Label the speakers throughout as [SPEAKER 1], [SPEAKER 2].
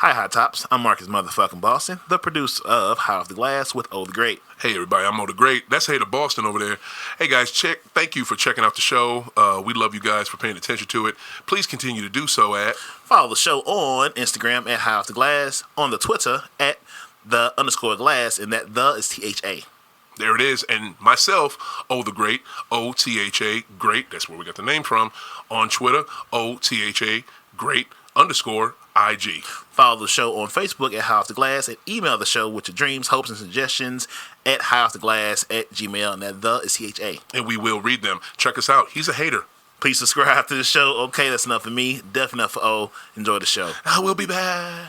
[SPEAKER 1] Hi, High Tops. I'm Marcus motherfucking Boston, the producer of High Off the Glass with O the Great.
[SPEAKER 2] Hey, everybody. I'm O the Great. That's Hater Boston over there. Hey, guys, thank you for checking out the show. We love you guys for paying attention to it. Please continue to do so at...
[SPEAKER 1] Follow the show on Instagram at High Off the Glass, on the Twitter at _glass, and that the is THA.
[SPEAKER 2] There it is. And myself, O the Great, OTHA Great. That's where we got the name from. On Twitter, OTHA Great _IG.
[SPEAKER 1] Follow the show on Facebook at High Off the Glass, and email the show with your dreams, hopes, and suggestions at highofftheglass@gmail, and that the is THA.
[SPEAKER 2] And we will read them. Check us out. He's a hater.
[SPEAKER 1] Please subscribe to the show. Okay, that's enough for me. Deaf enough for O. Enjoy the show.
[SPEAKER 2] I will be back.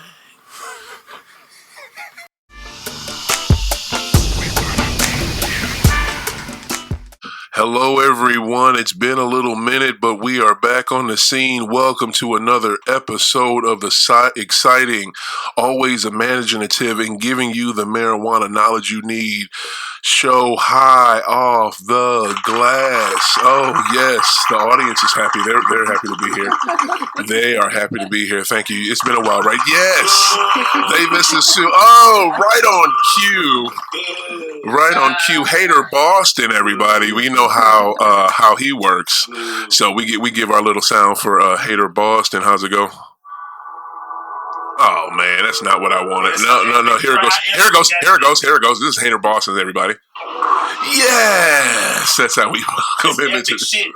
[SPEAKER 2] Hello, everyone. It's been a little minute, but we are back on the scene. Welcome to another episode of the exciting, always imaginative, and giving you the marijuana knowledge you need show, High Off the Glass. Oh, yes. The audience is happy. They're happy to be here. They are happy to be here. Thank you. It's been a while, right? Yes. They missed us too. Oh, right on cue. Right on cue. Hater Boston, everybody. We know how he works. So we give our little sound for Hater Boston. How's it go? Oh man, that's not what I wanted. No. Here it goes. This is Hater Boston, everybody. Yes, that's how we welcome him into
[SPEAKER 3] shit.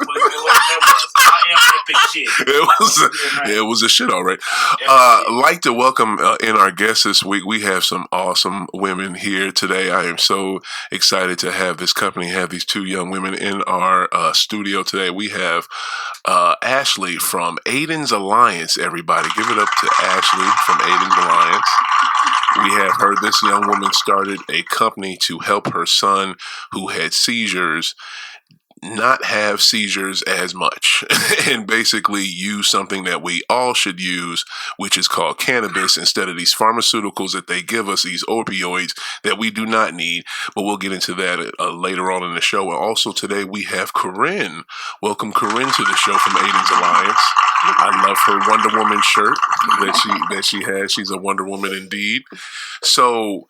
[SPEAKER 2] It was a shit, all right. Like to welcome in our guests this week. We have some awesome women here today. I am so excited to have this company, have these two young women in our studio today. We have Ashley from Ayden's Alliance. Everybody, give it up to Ashley from Ayden's Alliance. We have heard this young woman started a company to help her son who had seizures not have seizures as much and basically use something that we all should use, which is called cannabis, instead of these pharmaceuticals that they give us, these opioids that we do not need. But we'll get into that later on in the show. And also today we have Karin. Welcome Karin to the show from Ayden's Alliance. I love her Wonder Woman shirt that she has. She's a Wonder Woman indeed. So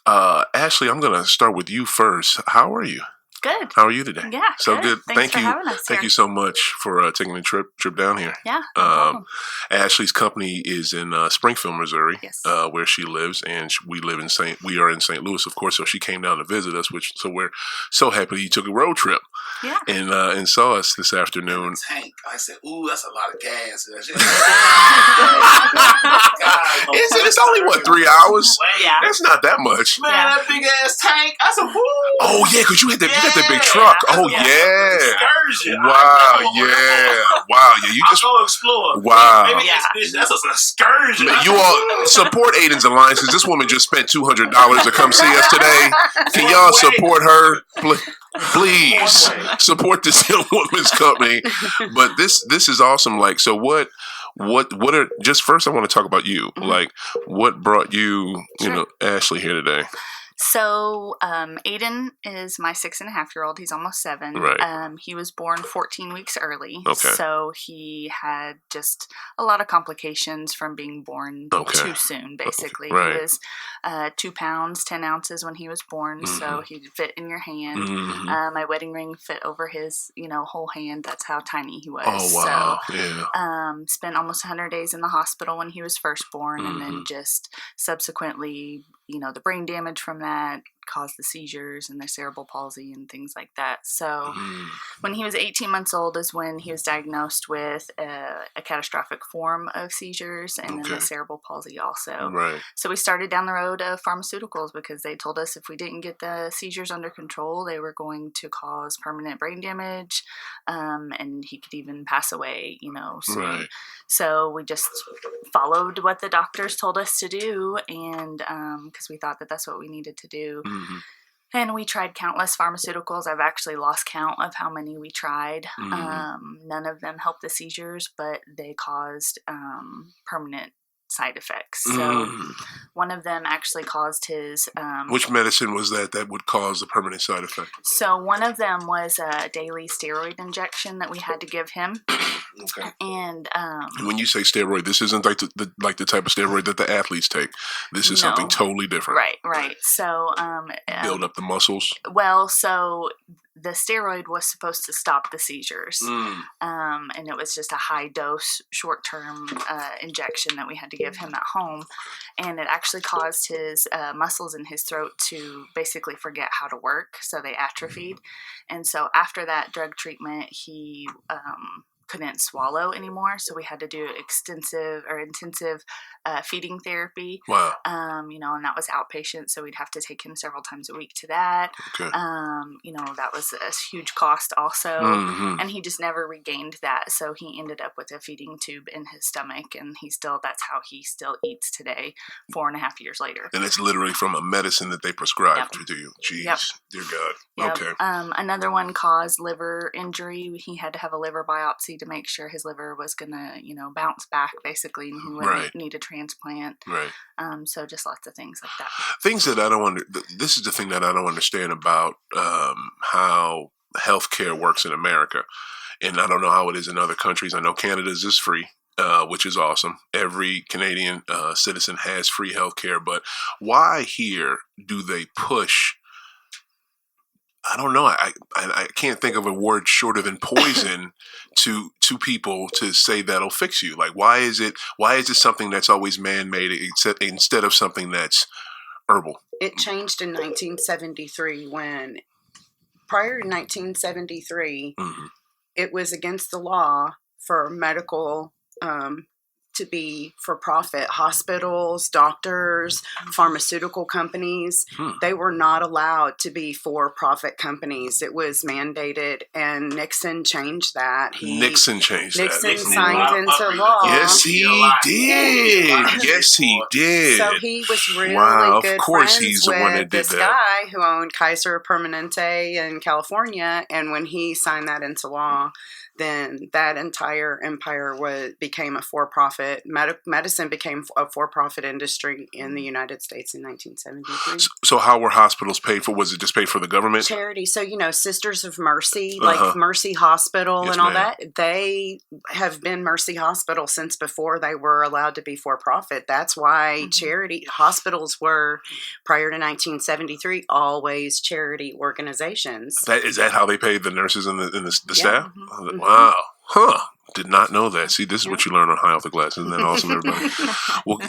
[SPEAKER 2] Ashley, I'm going to start with you first. How are you?
[SPEAKER 4] Good.
[SPEAKER 2] How are you today?
[SPEAKER 4] Yeah,
[SPEAKER 2] so good.
[SPEAKER 4] Thanks for having us
[SPEAKER 2] Thank
[SPEAKER 4] here.
[SPEAKER 2] you so much for taking the trip down here.
[SPEAKER 4] Yeah. No problem.
[SPEAKER 2] Ashley's company is in Springfield, Missouri,
[SPEAKER 4] Yes.
[SPEAKER 2] Where she lives, and we are in St. Louis, of course. So she came down to visit us, so we're so happy you took a road trip.
[SPEAKER 4] Yeah.
[SPEAKER 2] And saw us this afternoon.
[SPEAKER 3] Tank. I said, "Ooh, that's a lot of gas."
[SPEAKER 2] It's only 3 hours?
[SPEAKER 4] Yeah.
[SPEAKER 2] That's not that much.
[SPEAKER 3] Man, that big ass tank. I said, "Woo!"
[SPEAKER 2] Oh yeah, because you got that big truck. Oh yeah.
[SPEAKER 3] Excursion.
[SPEAKER 2] Wow. Yeah. You
[SPEAKER 3] I'll
[SPEAKER 2] just
[SPEAKER 3] go explore.
[SPEAKER 2] wow.
[SPEAKER 3] Maybe that's an excursion.
[SPEAKER 2] You all support Ayden's Alliance. This woman just spent $200 to come see us today. Can y'all support her? Please support this young woman's company. But this is awesome. Like, so what are, just first I want to talk about you.
[SPEAKER 4] Mm-hmm.
[SPEAKER 2] Like, what brought you,
[SPEAKER 4] Sure.
[SPEAKER 2] Ashley here today?
[SPEAKER 4] So, Ayden is my 6.5-year-old. He's almost 7.
[SPEAKER 2] Right.
[SPEAKER 4] He was born 14 weeks early.
[SPEAKER 2] Okay.
[SPEAKER 4] So he had just a lot of complications from being born too soon, basically.
[SPEAKER 2] Right.
[SPEAKER 4] He was 2 pounds, 10 ounces when he was born.
[SPEAKER 2] Mm-hmm.
[SPEAKER 4] So he'd fit in your hand.
[SPEAKER 2] Mm-hmm.
[SPEAKER 4] My wedding ring fit over his, whole hand. That's how tiny he was.
[SPEAKER 2] Oh, wow.
[SPEAKER 4] So,
[SPEAKER 2] Yeah.
[SPEAKER 4] spent almost 100 days in the hospital when he was first born,
[SPEAKER 2] Mm-hmm.
[SPEAKER 4] and then just subsequently, the brain damage from that caused the seizures and the cerebral palsy and things like that. So when he was 18 months old is when he was diagnosed with a catastrophic form of seizures and then the cerebral palsy also.
[SPEAKER 2] Right.
[SPEAKER 4] So we started down the road of pharmaceuticals because they told us if we didn't get the seizures under control, they were going to cause permanent brain damage, and he could even pass away, soon.
[SPEAKER 2] Right.
[SPEAKER 4] So we just followed what the doctors told us to do, and because we thought that that's what we needed to do.
[SPEAKER 2] Mm-hmm.
[SPEAKER 4] And we tried countless pharmaceuticals. I've actually lost count of how many we tried.
[SPEAKER 2] Mm-hmm.
[SPEAKER 4] None of them helped the seizures, but they caused permanent side effects. So One of them actually caused his...
[SPEAKER 2] Which medicine was that would cause the permanent side effect?
[SPEAKER 4] So one of them was a daily steroid injection that we had to give him.
[SPEAKER 2] Okay.
[SPEAKER 4] And
[SPEAKER 2] when you say steroid, this isn't like the type of steroid that the athletes take. This is something totally different.
[SPEAKER 4] Right. So
[SPEAKER 2] build up the muscles.
[SPEAKER 4] Well, so the steroid was supposed to stop the seizures, and it was just a high dose, short term injection that we had to give him at home, and it actually caused his muscles in his throat to basically forget how to work, so they atrophied, and so after that drug treatment, he couldn't swallow anymore, so we had to do intensive feeding therapy.
[SPEAKER 2] Wow.
[SPEAKER 4] And that was outpatient, so we'd have to take him several times a week to that.
[SPEAKER 2] Okay.
[SPEAKER 4] That was a huge cost also, and he just never regained that, so he ended up with a feeding tube in his stomach, and that's how he still eats today, 4.5 years later.
[SPEAKER 2] And it's literally from a medicine that they prescribed to you. Jeez, dear God.
[SPEAKER 4] Yep.
[SPEAKER 2] Okay.
[SPEAKER 4] Another one caused liver injury. He had to have a liver biopsy to make sure his liver was gonna, bounce back basically, and he wouldn't need a transplant.
[SPEAKER 2] Right.
[SPEAKER 4] So just lots of things like that.
[SPEAKER 2] Things that this is the thing that I don't understand about how healthcare works in America, and I don't know how it is in other countries. I know Canada's is free. Which is awesome. Every Canadian citizen has free healthcare, but why here do they push? I don't know. I can't think of a word shorter than poison to people to say that'll fix you. Like, why is it something that's always man-made instead of something that's herbal?
[SPEAKER 5] It changed in 1973 prior to 1973, it was against the law for medical to be for profit. Hospitals, doctors, pharmaceutical companies, they were not allowed to be for profit companies. It was mandated, and Nixon changed that. Nixon signed into law.
[SPEAKER 2] Yes, he did. Yes, he did.
[SPEAKER 5] So he was really good
[SPEAKER 2] of course
[SPEAKER 5] friends
[SPEAKER 2] he's the
[SPEAKER 5] with
[SPEAKER 2] one that did
[SPEAKER 5] this
[SPEAKER 2] that.
[SPEAKER 5] guy who owned Kaiser Permanente in California, and when he signed that into law, then that entire empire became a for-profit. Medicine became a for-profit industry in the United States in 1973.
[SPEAKER 2] So how were hospitals paid for? Was it just paid for the government?
[SPEAKER 5] Charity. So, Sisters of Mercy, like Mercy Hospital and all that, they have been Mercy Hospital since before they were allowed to be for-profit. That's why charity hospitals were, prior to 1973, always charity organizations.
[SPEAKER 2] Is that how they paid the nurses and the staff? Wow. Huh. Did not know that. See, this is what you learn on High Off the Glass. Isn't that awesome, everybody? Well,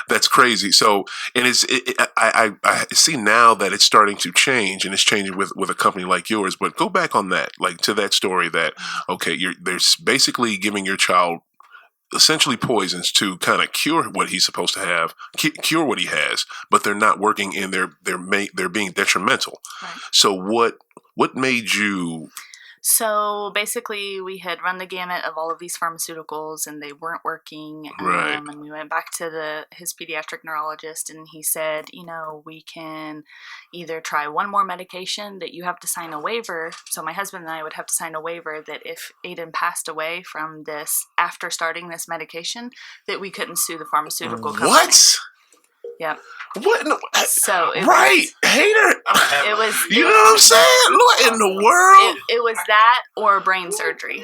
[SPEAKER 2] that's crazy. So, and I see now that it's starting to change, and it's changing with a company like yours. But go back on that, like to that story that, okay, they're basically giving your child essentially poisons to kind of cure what he's supposed to have, cure what he has, but they're not working, and they're being detrimental. Right. So what made you?
[SPEAKER 4] So basically, we had run the gamut of all of these pharmaceuticals, and they weren't working.
[SPEAKER 2] Right.
[SPEAKER 4] And we went back to his pediatric neurologist, and he said, we can either try one more medication that you have to sign a waiver. So my husband and I would have to sign a waiver that if Ayden passed away from this after starting this medication, that we couldn't sue the pharmaceutical company.
[SPEAKER 2] What?
[SPEAKER 4] Yep.
[SPEAKER 2] What?
[SPEAKER 4] So
[SPEAKER 2] hater.
[SPEAKER 4] It was.
[SPEAKER 2] You know what I'm saying? What in the world?
[SPEAKER 4] It was that or brain surgery.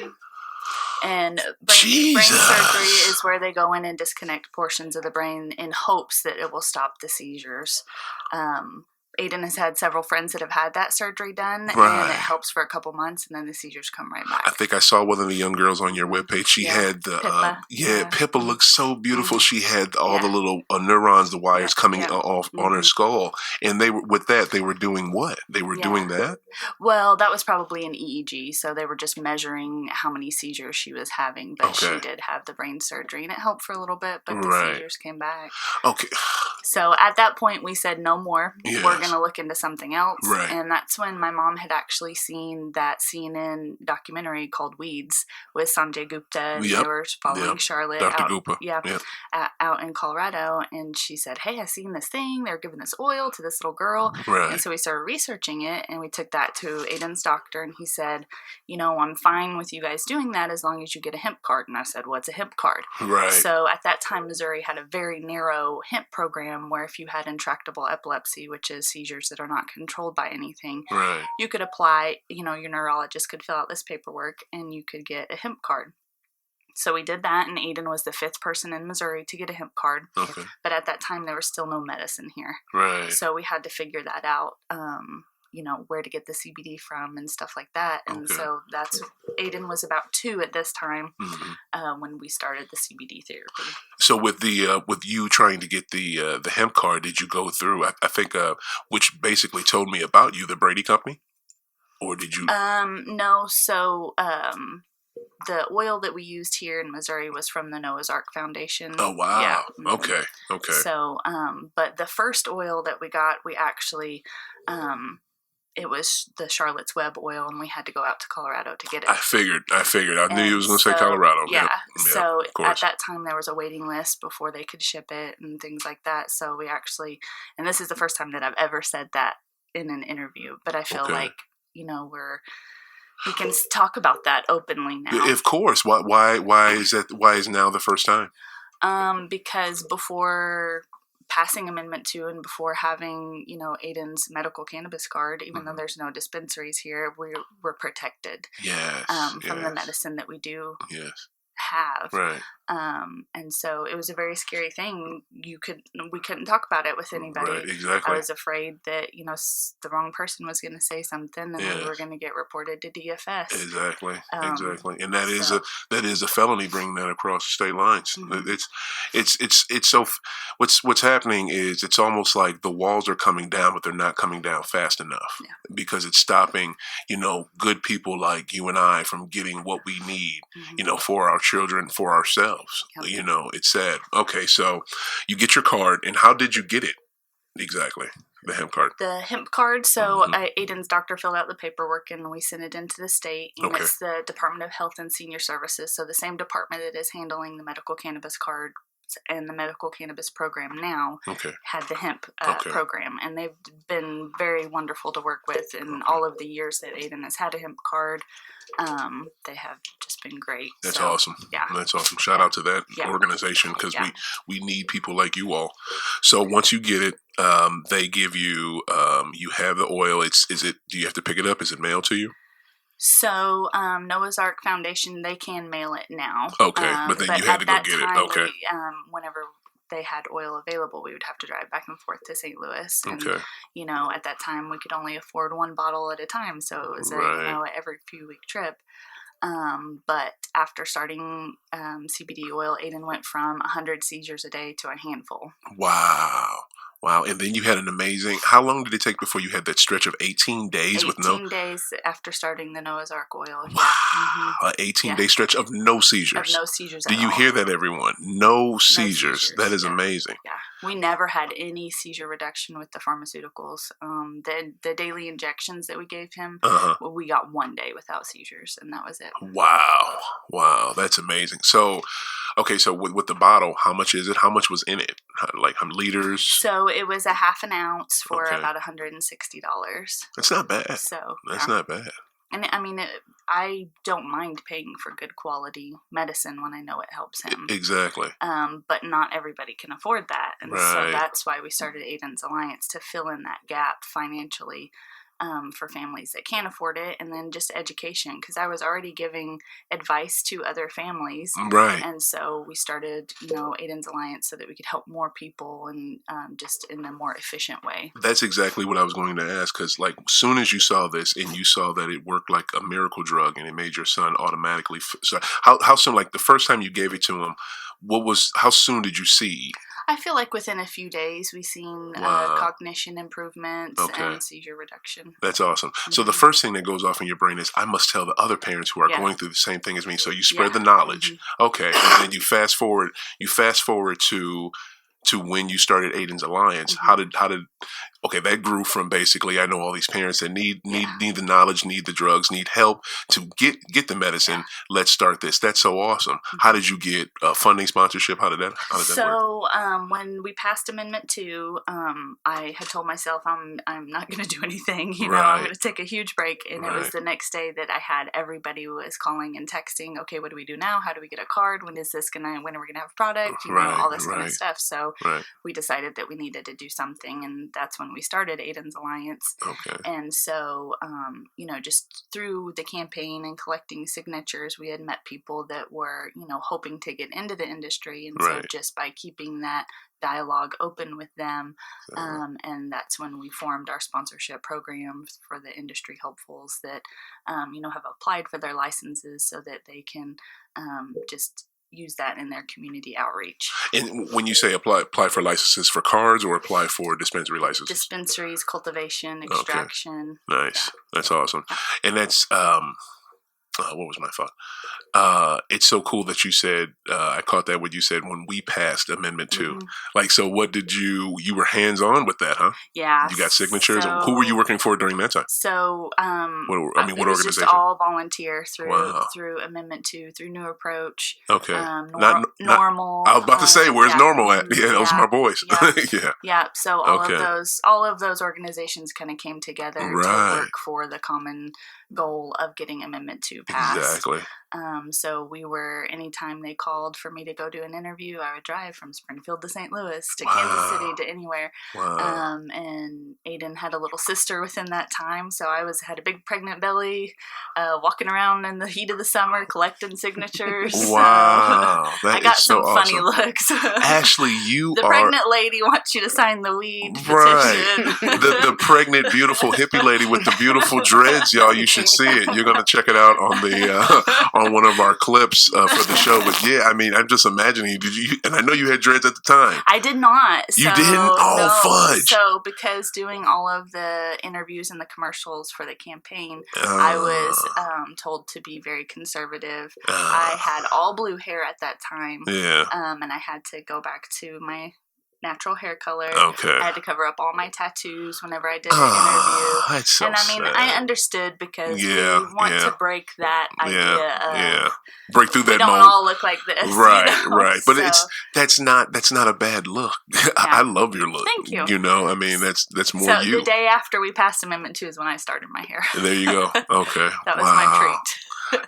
[SPEAKER 4] And brain surgery is where they go in and disconnect portions of the brain in hopes that it will stop the seizures. Ayden has had several friends that have had that surgery done, and it helps for a couple months, and then the seizures come right back.
[SPEAKER 2] I think I saw one of the young girls on your webpage. She had the Pippa looked so beautiful. She had all the little neurons, the wires coming off on her skull, and they were doing what? They were doing that?
[SPEAKER 4] Well, that was probably an EEG, so they were just measuring how many seizures she was having, but she did have the brain surgery, and it helped for a little bit, but the seizures came back.
[SPEAKER 2] Okay.
[SPEAKER 4] So at that point, we said no more. We're going going to look into something else.
[SPEAKER 2] Right.
[SPEAKER 4] And that's when my mom had actually seen that CNN documentary called Weeds with Sanjay Gupta. And they were following Charlotte
[SPEAKER 2] Dr.
[SPEAKER 4] out,
[SPEAKER 2] Gupta.
[SPEAKER 4] Out in Colorado. And she said, hey, I seen this thing. They're giving this oil to this little girl.
[SPEAKER 2] Right.
[SPEAKER 4] And so we started researching it, and we took that to Ayden's doctor, and he said, I'm fine with you guys doing that as long as you get a hemp card. And I said, what's a hemp card?
[SPEAKER 2] Right.
[SPEAKER 4] So at that time, Missouri had a very narrow hemp program where if you had intractable epilepsy, which is seizures that are not controlled by anything,
[SPEAKER 2] right.
[SPEAKER 4] you could apply, your neurologist could fill out this paperwork and you could get a hemp card. So we did that, and Ayden was the 5th person in Missouri to get a hemp card.
[SPEAKER 2] Okay.
[SPEAKER 4] But at that time, there was still no medicine here.
[SPEAKER 2] Right.
[SPEAKER 4] So we had to figure that out, where to get the CBD from and stuff like that. And so Ayden was about 2 at this time when we started the CBD therapy.
[SPEAKER 2] So with you trying to get the hemp card, did you go through, I think, which basically told me about you, the Brady Company? Or did you?
[SPEAKER 4] No. So, the oil that we used here in Missouri was from the Noah's Ark Foundation.
[SPEAKER 2] Oh, wow.
[SPEAKER 4] Yeah.
[SPEAKER 2] Okay.
[SPEAKER 4] So, but the first oil that we got, we actually, it was the Charlotte's Web oil, and we had to go out to Colorado to get it.
[SPEAKER 2] I figured. I knew you was going to say Colorado.
[SPEAKER 4] Yeah.
[SPEAKER 2] Yep.
[SPEAKER 4] So at that time, there was a waiting list before they could ship it and things like that. So we actually, and this is the first time that I've ever said that in an interview, but I feel like, we can talk about that openly now.
[SPEAKER 2] Of course. Why is that? Why is now the first time?
[SPEAKER 4] Because before passing Amendment 2 and before having, Ayden's medical cannabis card, even though there's no dispensaries here, we're protected.
[SPEAKER 2] Yes.
[SPEAKER 4] From the medicine that we do.
[SPEAKER 2] Yes.
[SPEAKER 4] Have.
[SPEAKER 2] Right.
[SPEAKER 4] And so it was a very scary thing. We couldn't talk about it with anybody.
[SPEAKER 2] Right, exactly.
[SPEAKER 4] I was afraid that, the wrong person was going to say something and we were going to get reported to DFS.
[SPEAKER 2] Exactly. And that is a felony, bringing that across state lines. Mm-hmm. It's so, what's happening is it's almost like the walls are coming down, but they're not coming down fast enough because it's stopping, good people like you and I from getting what we need, for our children, for ourselves. Yep. It's sad. Okay, so you get your card, and how did you get it exactly? The hemp card.
[SPEAKER 4] The hemp card. So Ayden's doctor filled out the paperwork, and we sent it into the state. And it's the Department of Health and Senior Services, so the same department that is handling the medical cannabis card and the medical cannabis program now had the hemp program, and they've been very wonderful to work with in all of the years that Ayden has had a hemp card. They have just been great.
[SPEAKER 2] That's awesome. Yeah, that's awesome. Shout out to that organization, because we need people like you all. So once you get it, they give you you have the oil. Do you have to pick it up? Is it mailed to you?
[SPEAKER 4] So, Noah's Ark Foundation, they can mail it now.
[SPEAKER 2] Okay, but then you had to go get it. Okay.
[SPEAKER 4] Whenever they had oil available, we would have to drive back and forth to St. Louis. And, at that time, we could only afford 1 bottle at a time. So it was every few week trip. But after starting CBD oil, Ayden went from 100 seizures a day to a handful.
[SPEAKER 2] Wow. And then you had an amazing, how long did it take before you had that stretch of 18 days with no?
[SPEAKER 4] 18 days after starting the Noah's Ark oil.
[SPEAKER 2] Wow. An 18-day stretch of no seizures.
[SPEAKER 4] Of no seizures
[SPEAKER 2] Do you hear that, everyone? No seizures. That is amazing.
[SPEAKER 4] Yeah. We never had any seizure reduction with the pharmaceuticals. The daily injections that we gave him, we got 1 day without seizures, and that was it.
[SPEAKER 2] Wow. That's amazing. So, so with the bottle, how much is it? How much was in it? Like how liters?
[SPEAKER 4] So it was a half an ounce for about $160.
[SPEAKER 2] That's not bad. That's not bad.
[SPEAKER 4] And I mean, I don't mind paying for good quality medicine when I know it helps him.
[SPEAKER 2] Exactly.
[SPEAKER 4] But not everybody can afford that. And so that's why we started Ayden's Alliance, to fill in that gap financially for families that can't afford it, and then just education, because I was already giving advice to other families.
[SPEAKER 2] Right.
[SPEAKER 4] And so we started, Ayden's Alliance so that we could help more people and just in a more efficient way.
[SPEAKER 2] That's exactly what I was going to ask, because as soon as you saw this and you saw that it worked like a miracle drug and it made your son automatically, so how soon, like the first time you gave it to him, how soon did you see?
[SPEAKER 4] I feel like within a few days we've seen cognition improvements and seizure reduction.
[SPEAKER 2] That's awesome. Mm-hmm. So the first thing that goes off in your brain is, I must tell the other parents who are going through the same thing as me. So you spread the knowledge. Mm-hmm. Okay. And then you fast forward to when you started Ayden's Alliance. Mm-hmm. How did okay, that grew from basically, I know all these parents that need the knowledge, need the drugs, need help to get the medicine. Let's start this. That's so awesome. How did you get funding, sponsorship? How did that work?
[SPEAKER 4] So when we passed Amendment 2, I had told myself I'm not going to do anything. I'm going to take a huge break. And it was the next day that I had everybody was calling and texting. Okay, what do we do now? How do we get a card? When are we going to have product? All this kind of stuff. So we decided that we needed to do something, and that's when we started Ayden's Alliance.
[SPEAKER 2] Okay.
[SPEAKER 4] And so, just through the campaign and collecting signatures, we had met people that were, hoping to get into the industry. And so just by keeping that dialogue open with them, and that's when we formed our sponsorship programs for the industry hopefuls that, have applied for their licenses so that they can just use that in their community outreach.
[SPEAKER 2] And when you say apply for licenses for cards or apply for dispensary licenses?
[SPEAKER 4] Dispensaries, cultivation, extraction.
[SPEAKER 2] Okay. Nice. That's awesome. And that's, what was my thought? It's so cool that you said, I caught that what you said when we passed Amendment 2. Like, so what did you were hands-on with that, huh?
[SPEAKER 4] Yeah.
[SPEAKER 2] You got signatures? Who were you working for during that time?
[SPEAKER 4] So,
[SPEAKER 2] what
[SPEAKER 4] it was
[SPEAKER 2] organization?
[SPEAKER 4] just all volunteer through Amendment 2, through New Approach.
[SPEAKER 2] Okay.
[SPEAKER 4] Normal.
[SPEAKER 2] I was about to say, where's Normal at? Yeah, those are my boys.
[SPEAKER 4] Yeah. Yeah. So all of those organizations kind of came together to work for the common goal of getting Amendment 2 passed.
[SPEAKER 2] Exactly.
[SPEAKER 4] So we were, anytime they called for me to go do an interview, I would drive from Springfield to St. Louis to Kansas City to anywhere.
[SPEAKER 2] Wow.
[SPEAKER 4] And Ayden had a little sister within that time, so I had a big pregnant belly, walking around in the heat of the summer collecting signatures.
[SPEAKER 2] Wow,
[SPEAKER 4] so I got some
[SPEAKER 2] awesome.
[SPEAKER 4] Funny looks.
[SPEAKER 2] Ashley,
[SPEAKER 4] the pregnant lady wants you to sign the weed petition.
[SPEAKER 2] the pregnant, beautiful hippie lady with the beautiful dreads, y'all. You should see it. You're gonna check it out on the on one of our clips for the show. But yeah, I mean, I'm just imagining. Did you? And I know you had dreads at the time.
[SPEAKER 4] I did not.
[SPEAKER 2] You didn't? Oh,
[SPEAKER 4] no.
[SPEAKER 2] fudge!
[SPEAKER 4] So because doing all of the interviews and the commercials for the campaign, I was told to be very conservative. I had all blue hair at that time.
[SPEAKER 2] Yeah.
[SPEAKER 4] And I had to go back to my natural hair color.
[SPEAKER 2] Okay.
[SPEAKER 4] I had to cover up all my tattoos whenever I did an interview.
[SPEAKER 2] That's so
[SPEAKER 4] and I mean,
[SPEAKER 2] sad.
[SPEAKER 4] I understood because we want to break that idea of
[SPEAKER 2] break through that
[SPEAKER 4] we don't
[SPEAKER 2] mold.
[SPEAKER 4] all look like this.
[SPEAKER 2] Right. But
[SPEAKER 4] So,
[SPEAKER 2] that's not a bad look. I love your look.
[SPEAKER 4] Thank you.
[SPEAKER 2] I mean, that's more
[SPEAKER 4] so
[SPEAKER 2] you.
[SPEAKER 4] the day after we passed Amendment 2 is when I started my hair.
[SPEAKER 2] There you go. Okay.
[SPEAKER 4] That was my treat.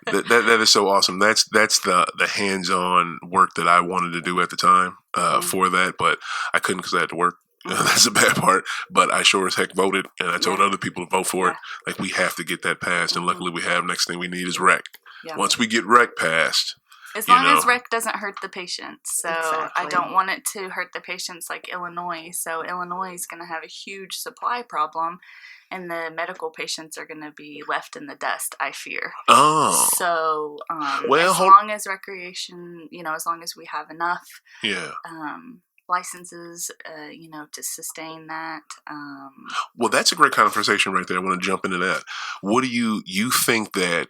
[SPEAKER 2] that is so awesome. That's the hands-on work that I wanted to do at the time for that, but I couldn't because I had to work. That's the bad part. But I sure as heck voted, and I told other people to vote for it. Like, we have to get that passed, and luckily we have. Next thing we need is rec.
[SPEAKER 4] Yeah.
[SPEAKER 2] Once we get rec passed,
[SPEAKER 4] as long as rec doesn't hurt the patients. So
[SPEAKER 5] Exactly.
[SPEAKER 4] I don't want it to hurt the patients like Illinois. So Illinois is going to have a huge supply problem, and the medical patients are going to be left in the dust, I fear.
[SPEAKER 2] Oh.
[SPEAKER 4] So
[SPEAKER 2] Well,
[SPEAKER 4] as long as recreation, as long as we have enough licenses, to sustain that.
[SPEAKER 2] Well, that's a great conversation right there. I want to jump into that. What do you think that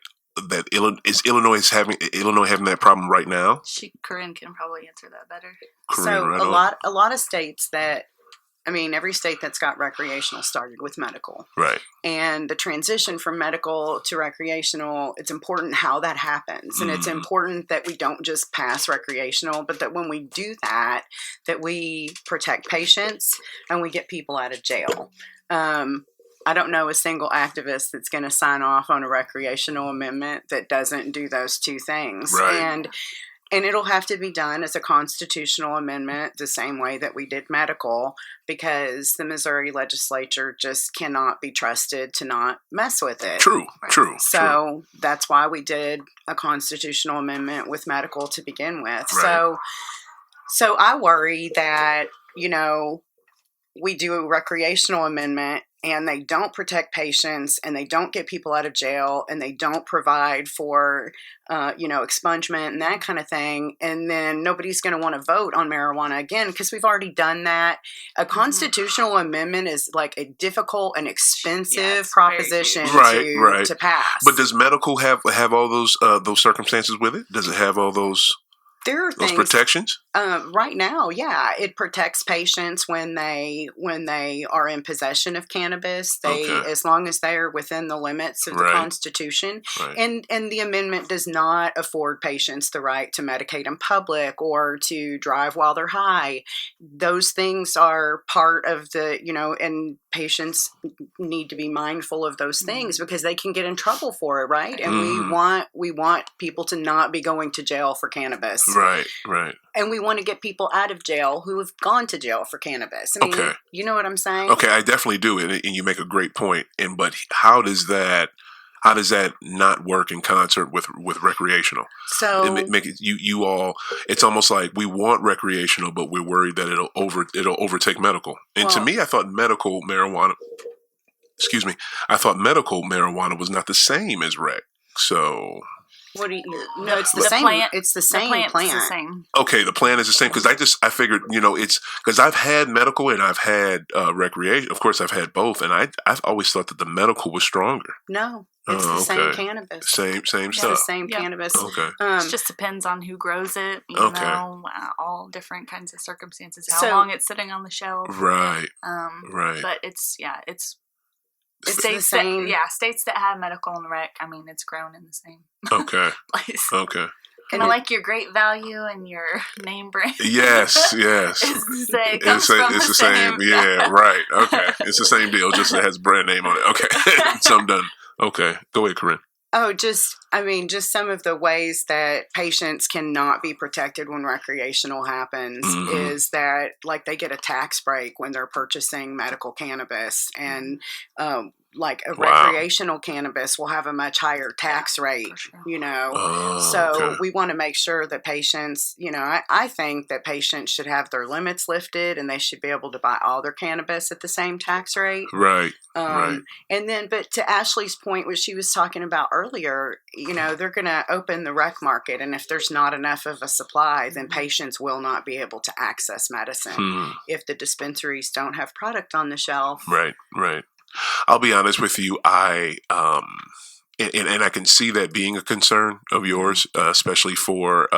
[SPEAKER 2] Illinois having that problem right now?
[SPEAKER 4] Karin can probably answer that better.
[SPEAKER 5] So a lot of states every state that's got recreational started with medical.
[SPEAKER 2] Right.
[SPEAKER 5] And the transition from medical to recreational, it's important how that happens. And it's important that we don't just pass recreational, but that when we do that we protect patients and we get people out of jail. I don't know a single activist that's going to sign off on a recreational amendment that doesn't do those two things.
[SPEAKER 2] Right.
[SPEAKER 5] And it'll have to be done as a constitutional amendment the same way that we did medical, because the Missouri legislature just cannot be trusted to not mess with it.
[SPEAKER 2] True.
[SPEAKER 5] So that's why we did a constitutional amendment with medical to begin with.
[SPEAKER 2] Right.
[SPEAKER 5] So I worry that, we do a recreational amendment and they don't protect patients and they don't get people out of jail and they don't provide for, expungement and that kind of thing. And then nobody's going to want to vote on marijuana again because we've already done that. A constitutional amendment is like a difficult and expensive proposition to pass.
[SPEAKER 2] But does medical have all those circumstances with it? Does it have all those?
[SPEAKER 5] There are
[SPEAKER 2] Those
[SPEAKER 5] things
[SPEAKER 2] protections?
[SPEAKER 5] right now. Yeah, it protects patients when they are in possession of cannabis.
[SPEAKER 2] Okay.
[SPEAKER 5] As long as they are within the limits of the
[SPEAKER 2] Right.
[SPEAKER 5] Constitution,
[SPEAKER 2] Right.
[SPEAKER 5] and the amendment does not afford patients the right to medicate in public or to drive while they're high. Those things are part of the, and patients need to be mindful of those things because they can get in trouble for it, right? And we want people to not be going to jail for cannabis.
[SPEAKER 2] Right. Right.
[SPEAKER 5] And we want to get people out of jail who have gone to jail for cannabis. I mean,
[SPEAKER 2] Okay.
[SPEAKER 5] you know what I'm saying?
[SPEAKER 2] Okay, I definitely do, and you make a great point. But how does that not work in concert with recreational?
[SPEAKER 5] So
[SPEAKER 2] Make it you all. It's almost like we want recreational, but we're worried that it'll overtake medical. And to
[SPEAKER 5] Well-
[SPEAKER 2] me, I thought medical marijuana. Excuse me. I thought medical marijuana was not the same as rec. So
[SPEAKER 5] what do you? No, it's the,
[SPEAKER 4] the
[SPEAKER 5] same.
[SPEAKER 4] plant-
[SPEAKER 5] It's the
[SPEAKER 4] The
[SPEAKER 5] same
[SPEAKER 4] plant's
[SPEAKER 5] plant.
[SPEAKER 4] the same.
[SPEAKER 2] okay, the plan is the same because I figured it's because I've had medical and I've had recreation. Of course, I've had both, and I've always thought that the medical was stronger.
[SPEAKER 5] No, it's
[SPEAKER 2] Oh,
[SPEAKER 5] the same
[SPEAKER 2] okay.
[SPEAKER 5] cannabis.
[SPEAKER 2] Same
[SPEAKER 5] It's the
[SPEAKER 2] stuff.
[SPEAKER 5] same
[SPEAKER 4] Yeah.
[SPEAKER 5] cannabis.
[SPEAKER 2] Okay.
[SPEAKER 4] It just depends on who grows it,
[SPEAKER 2] Okay.
[SPEAKER 4] all different kinds of circumstances, how
[SPEAKER 5] So-
[SPEAKER 4] long it's sitting on the shelf.
[SPEAKER 2] Right.
[SPEAKER 4] Um,
[SPEAKER 2] Right.
[SPEAKER 4] But it's
[SPEAKER 5] It's the
[SPEAKER 4] states
[SPEAKER 5] same.
[SPEAKER 4] states that have medical and rec. I mean, it's grown in the same
[SPEAKER 2] Okay.
[SPEAKER 4] place.
[SPEAKER 2] Okay.
[SPEAKER 4] Kind of like your Great Value and your name brand.
[SPEAKER 2] Yes. Yes.
[SPEAKER 4] It's the same. It comes from
[SPEAKER 2] It's the same. Yeah. Right. Okay. It's the same deal. Just it has brand name on it. Okay. So I'm done. Okay. Go ahead, Karin.
[SPEAKER 5] Oh, just some of the ways that patients cannot be protected when recreational happens
[SPEAKER 2] Mhm.
[SPEAKER 5] is that, like, they get a tax break when they're purchasing medical cannabis, and like a
[SPEAKER 2] Wow.
[SPEAKER 5] recreational cannabis will have a much higher tax rate,
[SPEAKER 4] for sure.
[SPEAKER 2] Oh,
[SPEAKER 5] So
[SPEAKER 2] okay.
[SPEAKER 5] we want to make sure that patients, I think that patients should have their limits lifted and they should be able to buy all their cannabis at the same tax rate.
[SPEAKER 2] Right. Right.
[SPEAKER 5] And then, but to Ashley's point, what she was talking about earlier, they're going to open the rec market. And if there's not enough of a supply, then patients will not be able to access medicine
[SPEAKER 2] Hmm.
[SPEAKER 5] if the dispensaries don't have product on the shelf.
[SPEAKER 2] Right. Right. I'll be honest with you. And I can see that being a concern of yours, especially for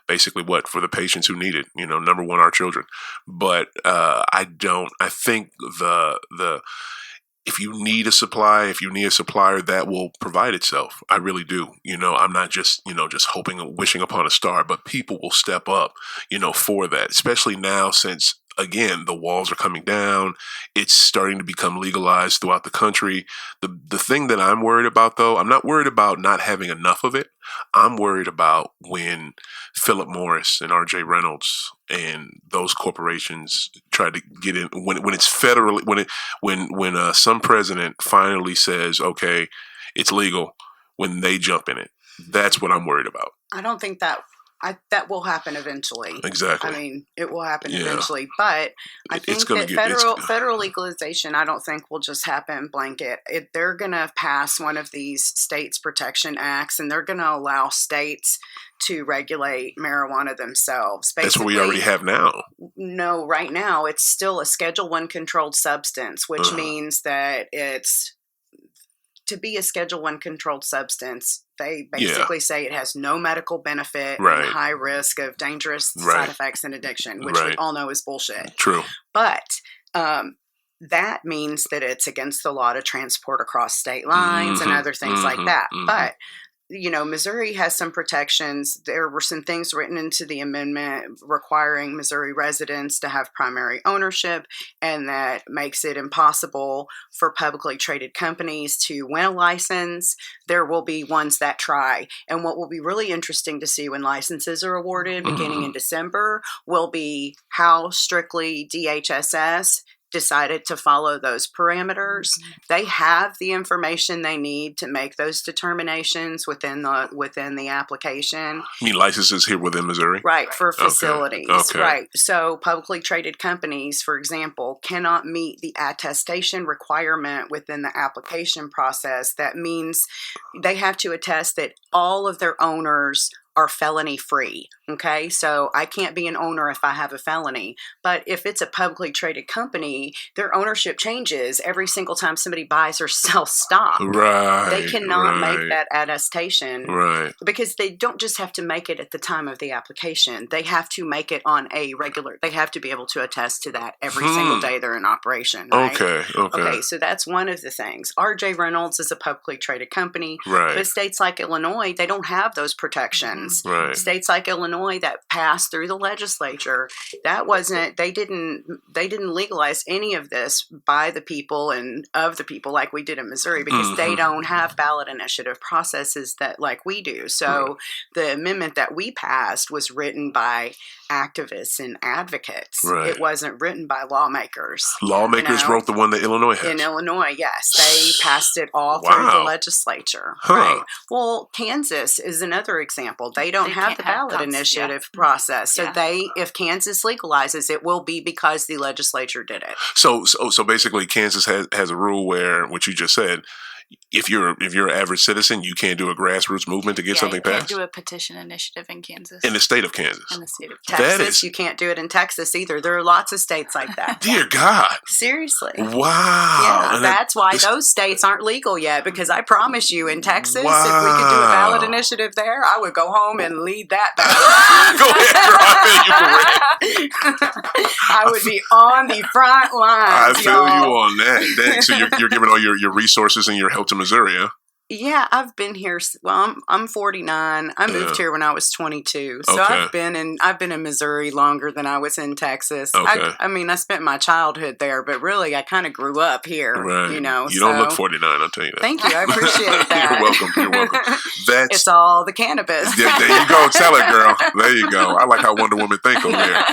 [SPEAKER 2] basically for the patients who need it. Number one, our children. But I think if you need a supplier that will provide itself. I really do. I'm not just hoping and wishing upon a star, but people will step up, for that, especially now since, again, the walls are coming down. It's starting to become legalized throughout the country. The thing that I'm worried about, though, I'm not worried about not having enough of it. I'm worried about when Philip Morris and R.J. Reynolds and those corporations try to get in, when it's federally, when some president finally says, okay, it's legal, when they jump in it. That's what I'm worried about.
[SPEAKER 5] I don't think that will happen eventually.
[SPEAKER 2] Exactly.
[SPEAKER 5] I mean, it will happen
[SPEAKER 2] Yeah.
[SPEAKER 5] eventually, but I
[SPEAKER 2] It's
[SPEAKER 5] think
[SPEAKER 2] gonna
[SPEAKER 5] that federal legalization, I don't think will just happen blanket. They're going to pass one of these states protection acts, and they're going to allow states to regulate marijuana themselves.
[SPEAKER 2] That's what we already have now.
[SPEAKER 5] No, right now it's still a Schedule I controlled substance, which means that to be a Schedule I controlled substance, they basically say it has no medical benefit
[SPEAKER 2] Right.
[SPEAKER 5] and high risk of dangerous
[SPEAKER 2] Right.
[SPEAKER 5] side effects and addiction, which we
[SPEAKER 2] Right.
[SPEAKER 5] all know is bullshit.
[SPEAKER 2] True.
[SPEAKER 5] But that means that it's against the law to transport across state lines and
[SPEAKER 2] Mhm.
[SPEAKER 5] other things like
[SPEAKER 2] Mhm.
[SPEAKER 5] that.
[SPEAKER 2] Mhm.
[SPEAKER 5] But Missouri has some protections. There were some things written into the amendment requiring Missouri residents to have primary ownership, and that makes it impossible for publicly traded companies to win a license. There will be ones that try. And what will be really interesting to see when licenses are awarded beginning in December will be how strictly DHSS decided to follow those parameters. They have the information they need to make those determinations within the application.
[SPEAKER 2] You mean licenses here within Missouri?
[SPEAKER 5] Right, for facilities.
[SPEAKER 2] Okay.
[SPEAKER 5] Right. So publicly traded companies, for example, cannot meet the attestation requirement within the application process. That means they have to attest that all of their owners are felony free. Okay. So I can't be an owner if I have a felony. But if it's a publicly traded company, their ownership changes every single time somebody buys or sells stock.
[SPEAKER 2] Right.
[SPEAKER 5] They cannot
[SPEAKER 2] right.
[SPEAKER 5] make that attestation
[SPEAKER 2] Right.
[SPEAKER 5] because they don't just have to make it at the time of the application. They have to make it on a regular, they have to be able to attest to that every single day they're in operation. Right?
[SPEAKER 2] Okay.
[SPEAKER 5] So that's one of the things. RJ Reynolds is a publicly traded company.
[SPEAKER 2] Right.
[SPEAKER 5] But states like Illinois, they don't have those protections.
[SPEAKER 2] Right.
[SPEAKER 5] States like Illinois that passed through the legislature, that wasn't, they didn't legalize any of this by the people and of the people like we did in Missouri because they don't have ballot initiative processes that like we do. So the amendment that we passed was written by activists and advocates.
[SPEAKER 2] Right.
[SPEAKER 5] It wasn't written by lawmakers.
[SPEAKER 2] Lawmakers wrote the one that Illinois has.
[SPEAKER 5] In Illinois, yes. They passed it all through the legislature.
[SPEAKER 2] Huh.
[SPEAKER 5] Right. Well, Kansas is another example. They don't have the ballot initiative process. So if Kansas legalizes, it will be because the legislature did it.
[SPEAKER 2] So basically Kansas has a rule where, what you just said, if you're an average citizen, you can't do a grassroots movement to get something passed.
[SPEAKER 4] You can't do a petition initiative in Kansas.
[SPEAKER 2] In the state of Kansas.
[SPEAKER 4] In the state of
[SPEAKER 5] Texas, you can't do it in Texas either. There are lots of states like that.
[SPEAKER 2] Dear God.
[SPEAKER 5] Seriously.
[SPEAKER 2] Wow.
[SPEAKER 5] Yeah, and that's why those states aren't legal yet, because I promise you in Texas, if we could do a ballot initiative there, I would go home and lead that ballot.
[SPEAKER 2] Go ahead, girl.
[SPEAKER 5] I would be on the front lines.
[SPEAKER 2] I feel you on that. Dang, so you're giving all your resources and your help to Missouri, huh?
[SPEAKER 5] Yeah, I've been here. Well, I'm 49. I moved here when I was 22, so I've been in Missouri longer than I was in Texas.
[SPEAKER 2] Okay.
[SPEAKER 5] I mean, I spent my childhood there, but really, I kind of grew up here.
[SPEAKER 2] Right.
[SPEAKER 5] You know,
[SPEAKER 2] you don't look 49. I'll tell you that.
[SPEAKER 5] Thank you. I appreciate that.
[SPEAKER 2] You're welcome.
[SPEAKER 5] It's all the cannabis.
[SPEAKER 2] There you go. Tell it, girl. There you go. I like how Wonder Woman think over here.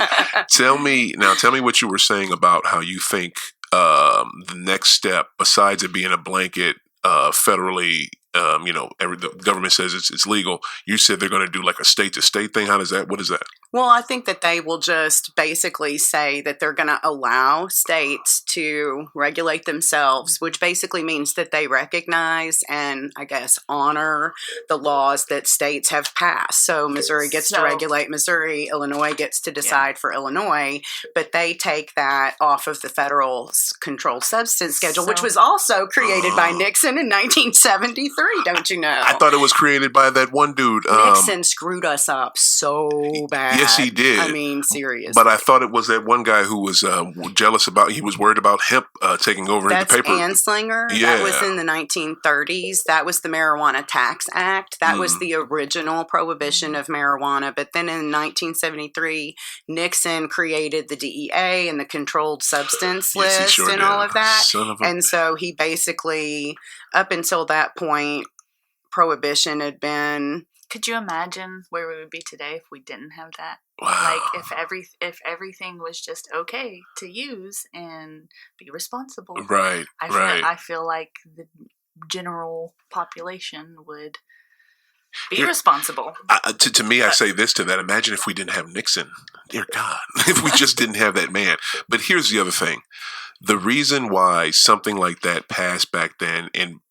[SPEAKER 2] Tell me what you were saying about how you think the next step, besides it being a blanket federally, the government says it's legal. You said they're going to do like a state to state thing. What is that?
[SPEAKER 5] Well, I think that they will just basically say that they're going to allow states to regulate themselves, which basically means that they recognize and, I guess, honor the laws that states have passed. So Missouri gets to regulate Missouri, Illinois gets to decide for Illinois, but they take that off of the federal controlled substance schedule, which was also created by Nixon in 1973, don't you know?
[SPEAKER 2] I thought it was created by that one dude.
[SPEAKER 5] Nixon screwed us up so bad.
[SPEAKER 2] Yes, he did.
[SPEAKER 5] I mean, seriously.
[SPEAKER 2] But I thought it was that one guy who was jealous about, he was worried about hemp taking over the paper.
[SPEAKER 5] That's Anslinger.
[SPEAKER 2] Yeah.
[SPEAKER 5] That was in the 1930s. That was the Marijuana Tax Act. That was the original prohibition of marijuana. But then in 1973, Nixon created the DEA and the controlled substance list and all of that. And so he basically, up until that point, prohibition had been...
[SPEAKER 4] Could you imagine where we would be today if we didn't have that?
[SPEAKER 2] Wow.
[SPEAKER 4] Like if everything was just okay to use and be responsible.
[SPEAKER 2] Right.
[SPEAKER 4] I feel like the general population would be responsible.
[SPEAKER 2] To me, I say this to that. Imagine if we didn't have Nixon. Dear God, if we just didn't have that man. But here's the other thing. The reason why something like that passed back then in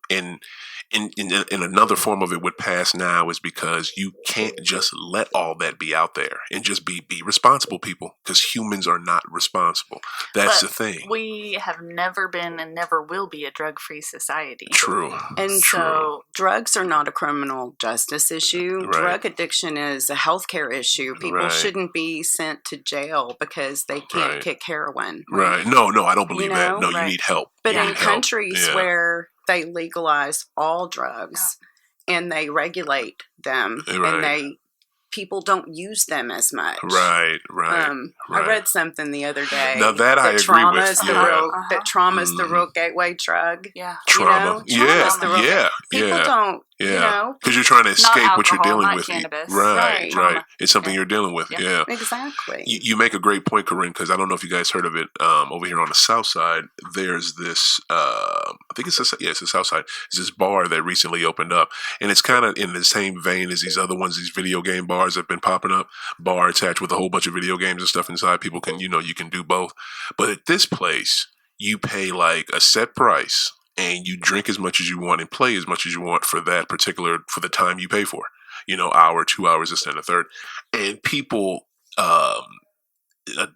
[SPEAKER 2] another form of it would pass now is because you can't just let all that be out there and just be responsible people, because humans are not responsible. That's the thing.
[SPEAKER 4] We have never been and never will be a drug-free society.
[SPEAKER 2] True.
[SPEAKER 5] And so drugs are not a criminal justice issue.
[SPEAKER 2] Right.
[SPEAKER 5] Drug addiction is a healthcare issue. People shouldn't be sent to jail because they can't kick heroin.
[SPEAKER 2] Right. No, I don't believe that. No, you need help.
[SPEAKER 5] But in countries where they legalize all drugs and they regulate them and people don't use them as much.
[SPEAKER 2] Right.
[SPEAKER 5] I read something the other day.
[SPEAKER 2] Now that I agree with.
[SPEAKER 5] That trauma's the real gateway drug.
[SPEAKER 4] Yeah.
[SPEAKER 2] Trauma.
[SPEAKER 5] People don't.
[SPEAKER 2] Yeah, because you're trying to escape what you're dealing with.
[SPEAKER 4] Cannabis.
[SPEAKER 2] Right. It's something you're dealing with. Yeah.
[SPEAKER 5] Exactly.
[SPEAKER 2] You make a great point, Karin, because I don't know if you guys heard of it. Over here on the South Side, there's this. I think it's the South Side. It's this bar that recently opened up, and it's kind of in the same vein as these other ones. These video game bars that have been popping up. Bar attached with a whole bunch of video games and stuff inside. People can, you can do both. But at this place, you pay like a set price. And you drink as much as you want and play as much as you want for the time you pay for. hour, 2 hours, this and the third, and people, a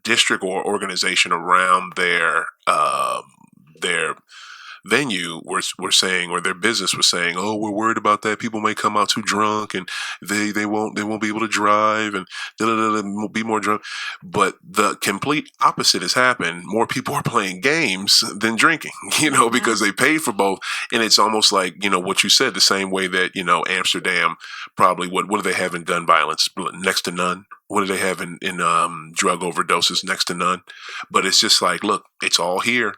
[SPEAKER 2] district or organization around their venue were saying, or their business was saying, oh, we're worried about that. People may come out too drunk, and they won't be able to drive, and won't be more drunk. But the complete opposite has happened. More people are playing games than drinking, because they paid for both. And it's almost like, what you said, the same way that, Amsterdam probably, what do they have in gun violence? Next to none. What do they have in drug overdoses? Next to none. But it's just like, look, it's all here.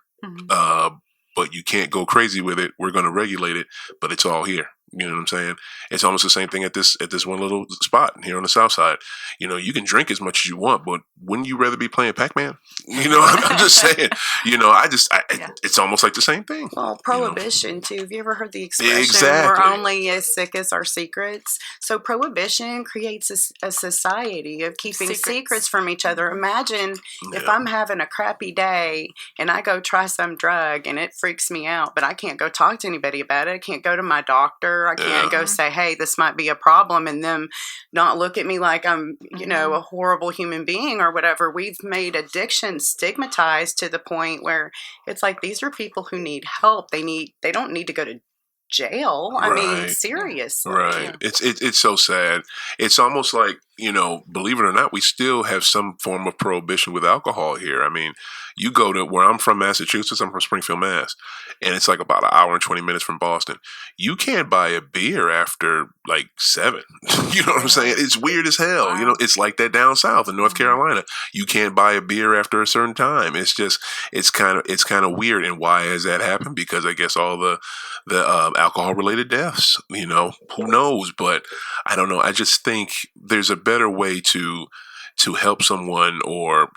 [SPEAKER 2] But you can't go crazy with it. We're going to regulate it, but it's all here. You know what I'm saying? It's almost the same thing at this one little spot here on the South Side. You can drink as much as you want, but wouldn't you rather be playing Pac-Man? I'm just saying. It's almost like the same thing.
[SPEAKER 5] Well, prohibition too. Have you ever heard the expression
[SPEAKER 2] Exactly.
[SPEAKER 5] "We're only as sick as our secrets"? So prohibition creates a society of keeping secrets from each other. Imagine if I'm having a crappy day and I go try some drug and it freaks me out, but I can't go talk to anybody about it. I can't go to my doctor. I can't go say, hey, this might be a problem, and them not look at me like I'm, a horrible human being or whatever. We've made addiction stigmatized to the point where it's like, these are people who need help. They don't need to go to jail. I mean, seriously.
[SPEAKER 2] Right. It's so sad. It's almost like, believe it or not, we still have some form of prohibition with alcohol here. I mean, you go to where I'm from, Massachusetts. I'm from Springfield, Mass. And it's like about an hour and 20 minutes from Boston. You can't buy a beer after like 7. You know what I'm saying? It's weird as hell.
[SPEAKER 4] Wow.
[SPEAKER 2] It's like that down south in North Carolina. You can't buy a beer after a certain time. It's just, it's kind of weird. And why has that happened? Because I guess all the alcohol related deaths, who knows? But I don't know. I just think there's a better way to help someone, or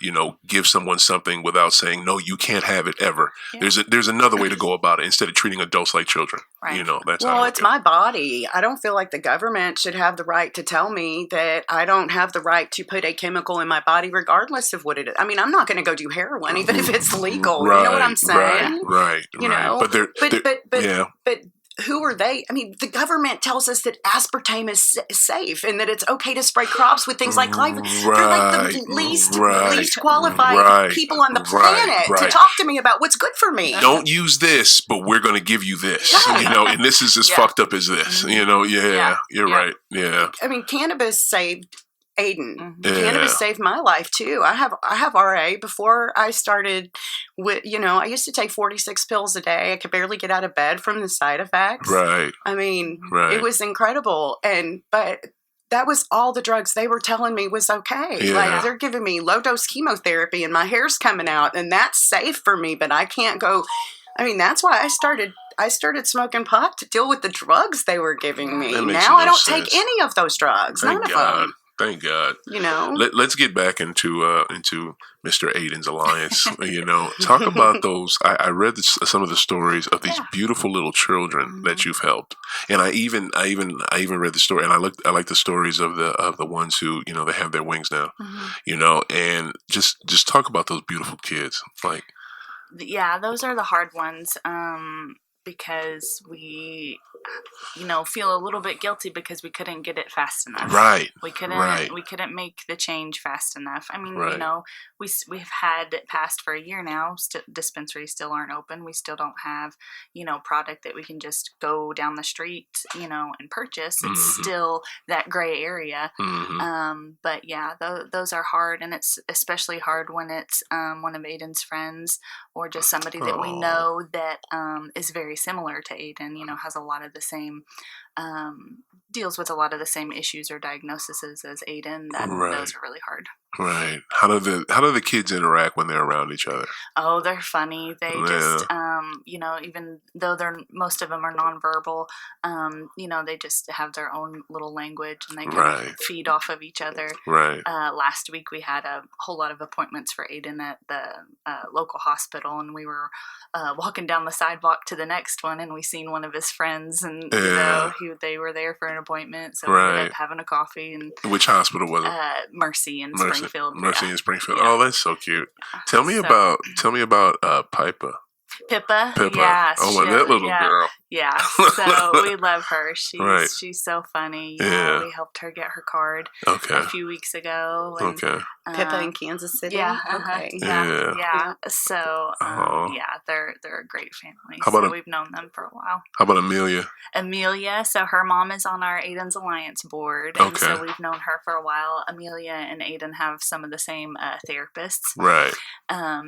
[SPEAKER 2] give someone something without saying no, you can't have it ever.
[SPEAKER 4] Yeah.
[SPEAKER 2] There's another way to go about it instead of treating adults like children.
[SPEAKER 4] Right.
[SPEAKER 2] That's
[SPEAKER 5] Well,
[SPEAKER 2] how I
[SPEAKER 5] it's
[SPEAKER 2] feel.
[SPEAKER 5] my body. I don't feel like the government should have the right to tell me that I don't have the right to put a chemical in my body regardless of what it is. I mean, I'm not going to go do heroin even if it's legal.
[SPEAKER 2] Right,
[SPEAKER 5] You know what I'm saying?
[SPEAKER 2] Right.
[SPEAKER 5] But who are they? I mean, the government tells us that aspartame is safe and that it's okay to spray crops with things like glyphosate. They're like the least qualified people on the planet to talk to me about what's good for me.
[SPEAKER 2] Don't use this, but we're going to give you this. And this is as fucked up as this. You're right. Yeah.
[SPEAKER 5] I mean, cannabis saved Ayden.
[SPEAKER 4] Mm-hmm.
[SPEAKER 5] Cannabis saved my life too. I have RA. Before I started with, I used to take 46 pills a day. I could barely get out of bed from the side effects.
[SPEAKER 2] Right.
[SPEAKER 5] I mean,
[SPEAKER 2] Right.
[SPEAKER 5] It was incredible. But that was all the drugs they were telling me was okay.
[SPEAKER 2] Yeah.
[SPEAKER 5] Like, they're giving me low dose chemotherapy and my hair's coming out, and that's safe for me, but I can't go. I mean, that's why I started smoking pot to deal with the drugs they were giving me. Now I don't take any of those drugs. None of them.
[SPEAKER 2] Thank God. Let's get back into Mr. Ayden's alliance. Talk about those. I read some of the stories of these beautiful little children that you've helped, and I even read the story, and I like the stories of the ones who they have their wings now. And just talk about those beautiful kids. Like,
[SPEAKER 4] yeah, those are the hard ones. Because we, feel a little bit guilty because we couldn't get it fast enough.
[SPEAKER 2] Right.
[SPEAKER 4] We couldn't make the change fast enough. I mean, we've had it passed for a year now. Dispensaries still aren't open. We still don't have, product that we can just go down the street, and purchase. It's still that gray area. But yeah, those are hard, and it's especially hard when it's one of Ayden's friends or just somebody that we know that is very similar to Ayden, has a lot of the same, deals with a lot of the same issues or diagnoses as Ayden. Those are really hard.
[SPEAKER 2] Right. How do the kids interact when they're around each other?
[SPEAKER 4] Oh, they're funny. They just, even though most of them are nonverbal, they just have their own little language, and they kind of feed off of each other.
[SPEAKER 2] Right.
[SPEAKER 4] Last week we had a whole lot of appointments for Ayden at the local hospital, and we were walking down the sidewalk to the next one, and we seen one of his friends, and they were there for an appointment, so we ended up having a coffee. And
[SPEAKER 2] which hospital was it?
[SPEAKER 4] Mercy in Springfield.
[SPEAKER 2] Mercy in Springfield. Yeah. Oh, that's so cute. Tell me about Pippa.
[SPEAKER 4] Pippa.
[SPEAKER 2] Pippa.
[SPEAKER 4] Yeah,
[SPEAKER 2] that little girl.
[SPEAKER 4] Yeah, so we love her.
[SPEAKER 2] Right.
[SPEAKER 4] She's so funny.
[SPEAKER 2] Yeah.
[SPEAKER 4] We helped her get her card
[SPEAKER 2] Okay.
[SPEAKER 4] a few weeks ago. And,
[SPEAKER 2] Okay.
[SPEAKER 5] Pippa in Kansas City.
[SPEAKER 4] Yeah.
[SPEAKER 5] Okay.
[SPEAKER 2] Yeah.
[SPEAKER 4] So
[SPEAKER 2] Aw.
[SPEAKER 4] they're a great family.
[SPEAKER 2] How about
[SPEAKER 4] so
[SPEAKER 2] a-
[SPEAKER 4] we've known them for a while.
[SPEAKER 2] How about Amelia?
[SPEAKER 4] Amelia, so her mom is on our Ayden's Alliance board, and
[SPEAKER 2] Okay.
[SPEAKER 4] so we've known her for a while. Amelia and Ayden have some of the same therapists.
[SPEAKER 2] Right.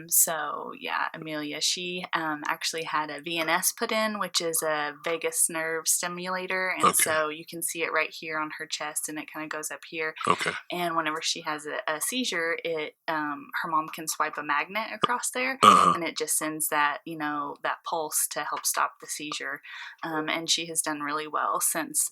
[SPEAKER 4] So yeah, Amelia, she actually had a VNS put in, which is a vagus nerve stimulator, and
[SPEAKER 2] Okay.
[SPEAKER 4] so you can see it right here on her chest, and it kind of goes up here.
[SPEAKER 2] Okay.
[SPEAKER 4] And whenever she has a seizure, it her mom can swipe a magnet across there,
[SPEAKER 2] Uh-huh.
[SPEAKER 4] and it just sends that that pulse to help stop the seizure. And she has done really well since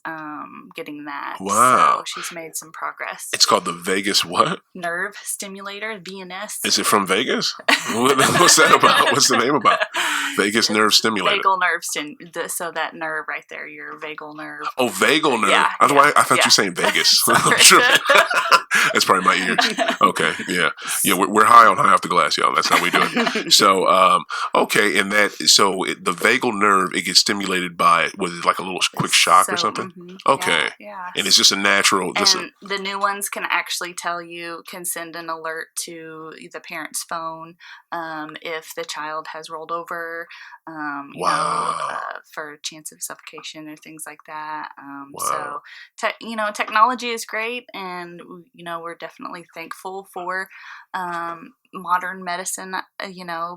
[SPEAKER 4] getting that.
[SPEAKER 2] Wow.
[SPEAKER 4] So she's made some progress.
[SPEAKER 2] It's called the Vegas what?
[SPEAKER 4] Nerve stimulator, VNS.
[SPEAKER 2] Is it from Vegas? What's that about? What's the name about? Vegas nerve stimulator.
[SPEAKER 4] Vagal nerve so that nerve right there, your vagal nerve.
[SPEAKER 2] Oh, vagal nerve.
[SPEAKER 4] Yeah,
[SPEAKER 2] I thought you
[SPEAKER 4] yeah.
[SPEAKER 2] were saying Vegas.
[SPEAKER 4] Sorry.
[SPEAKER 2] I'm tripping. That's probably my ears. Okay, yeah. We're high on High Off the Glass, y'all. That's how we do it. So, okay, and the vagal nerve, it gets stimulated by, was it like a little quick shock or something?
[SPEAKER 4] Mhm,
[SPEAKER 2] Okay.
[SPEAKER 4] Yeah.
[SPEAKER 2] And it's just a natural.
[SPEAKER 4] And the new ones can actually can send an alert to the parent's phone if the child has rolled over, for a chance of suffocation or things like that. So, technology is great, and we're definitely thankful for modern medicine,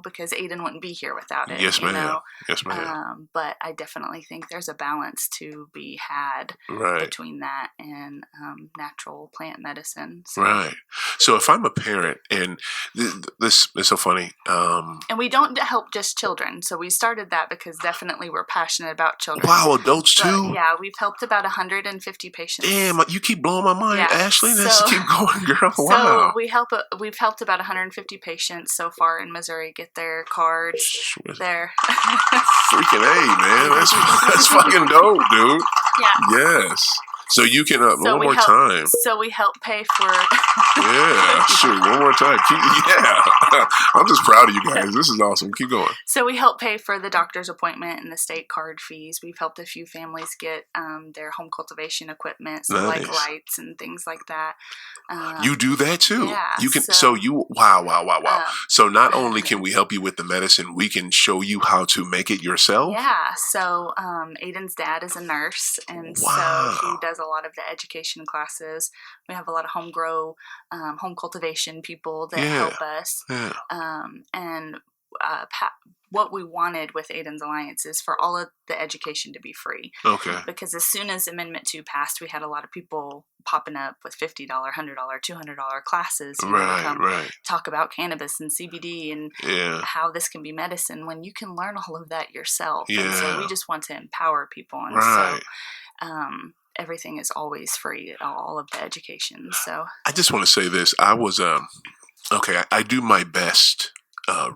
[SPEAKER 4] because Ayden wouldn't be here without it.
[SPEAKER 2] Yes, ma'am. Yes, ma'am.
[SPEAKER 4] But I definitely think there's a balance to be had
[SPEAKER 2] Right.
[SPEAKER 4] between that and natural plant medicine. So.
[SPEAKER 2] Right. So if I'm a parent, and this is so funny.
[SPEAKER 4] And we don't help just children. So we started that because definitely we're passionate about children.
[SPEAKER 2] Wow, adults
[SPEAKER 4] But,
[SPEAKER 2] too?
[SPEAKER 4] yeah, we've helped about 150 patients.
[SPEAKER 2] Damn, you keep blowing my mind,
[SPEAKER 4] Yeah,
[SPEAKER 2] Ashley. Let's
[SPEAKER 4] so-
[SPEAKER 2] keep going, girl.
[SPEAKER 4] So
[SPEAKER 2] Wow.
[SPEAKER 4] we've helped about 150 patients so far in Missouri get their cards. Their
[SPEAKER 2] Freaking A, man. That's fucking dope, dude.
[SPEAKER 4] yeah.
[SPEAKER 2] Yes. So you can,
[SPEAKER 4] So
[SPEAKER 2] one
[SPEAKER 4] we
[SPEAKER 2] more
[SPEAKER 4] help-
[SPEAKER 2] time.
[SPEAKER 4] So we help pay for.
[SPEAKER 2] Yeah, shoot, one more time. Yeah. I'm just proud of you guys. This is awesome. Keep going.
[SPEAKER 4] So we help pay for the doctor's appointment and the state card fees. We've helped a few families get their home cultivation equipment, so like
[SPEAKER 2] Nice.
[SPEAKER 4] lights and things like that.
[SPEAKER 2] You do that too.
[SPEAKER 4] yeah,
[SPEAKER 2] You can.
[SPEAKER 4] so-
[SPEAKER 2] Wow. So not only can we help you with the medicine, we can show you how to make it yourself.
[SPEAKER 4] Yeah, so Ayden's dad is a nurse, and
[SPEAKER 2] Wow.
[SPEAKER 4] so he does a lot of the education classes. We have a lot of home cultivation people that
[SPEAKER 2] Yeah.
[SPEAKER 4] help us.
[SPEAKER 2] Yeah.
[SPEAKER 4] What we wanted with Ayden's Alliance is for all of the education to be free.
[SPEAKER 2] Okay.
[SPEAKER 4] Because as soon as Amendment 2 passed, we had a lot of people popping up with $50, $100, $200 classes to come
[SPEAKER 2] Right.
[SPEAKER 4] talk about cannabis and CBD and
[SPEAKER 2] Yeah.
[SPEAKER 4] how this can be medicine when you can learn all of that yourself. And
[SPEAKER 2] Yeah.
[SPEAKER 4] so we just want to empower people. And
[SPEAKER 2] Right.
[SPEAKER 4] so everything is always free, all of the education. So
[SPEAKER 2] I just want to say this. I was okay. I do my best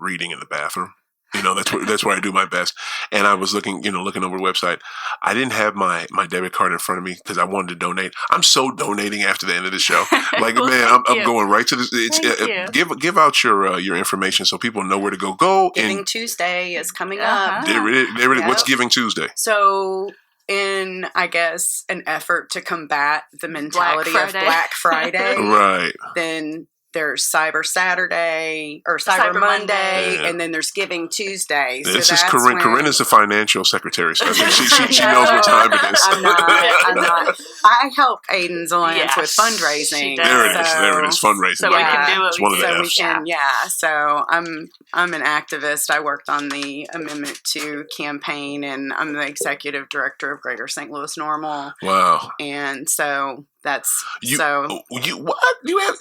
[SPEAKER 2] reading in the bathroom. That's where I do my best. And I was looking over the website. I didn't have my debit card in front of me because I wanted to donate. I'm so donating after the end of the show. Like,
[SPEAKER 4] Well,
[SPEAKER 2] man,
[SPEAKER 4] thank
[SPEAKER 2] I'm
[SPEAKER 4] you.
[SPEAKER 2] going right to this.
[SPEAKER 4] Thank you.
[SPEAKER 2] Give out your information so people know where to go.
[SPEAKER 5] Giving
[SPEAKER 2] And
[SPEAKER 5] Tuesday is coming
[SPEAKER 4] Uh-huh.
[SPEAKER 5] up.
[SPEAKER 2] there it is. What's
[SPEAKER 5] Yep.
[SPEAKER 2] Giving Tuesday?
[SPEAKER 5] So, in, I guess, an effort to combat the mentality of
[SPEAKER 4] Friday.
[SPEAKER 5] Black Friday,
[SPEAKER 2] Right.
[SPEAKER 5] then there's Cyber Saturday or Cyber Monday,
[SPEAKER 2] Yeah.
[SPEAKER 5] and then there's Giving Tuesday. So
[SPEAKER 2] This is
[SPEAKER 5] that's
[SPEAKER 2] Karin.
[SPEAKER 5] when-
[SPEAKER 2] Karin is the financial secretary. So she knows what time it is.
[SPEAKER 5] I'm not. I help Ayden's Alliance
[SPEAKER 4] Yeah,
[SPEAKER 5] with
[SPEAKER 4] she
[SPEAKER 5] fundraising.
[SPEAKER 4] does.
[SPEAKER 2] There it is. There it is. Fundraising.
[SPEAKER 4] So we can do what
[SPEAKER 2] It's
[SPEAKER 4] we
[SPEAKER 2] one of
[SPEAKER 4] do.
[SPEAKER 2] the
[SPEAKER 5] So we
[SPEAKER 2] F's.
[SPEAKER 5] can, So I'm an activist. I worked on the Amendment 2 campaign, and I'm the executive director of Greater St. Louis Normal.
[SPEAKER 2] Wow.
[SPEAKER 5] And so that's
[SPEAKER 2] You what? You have?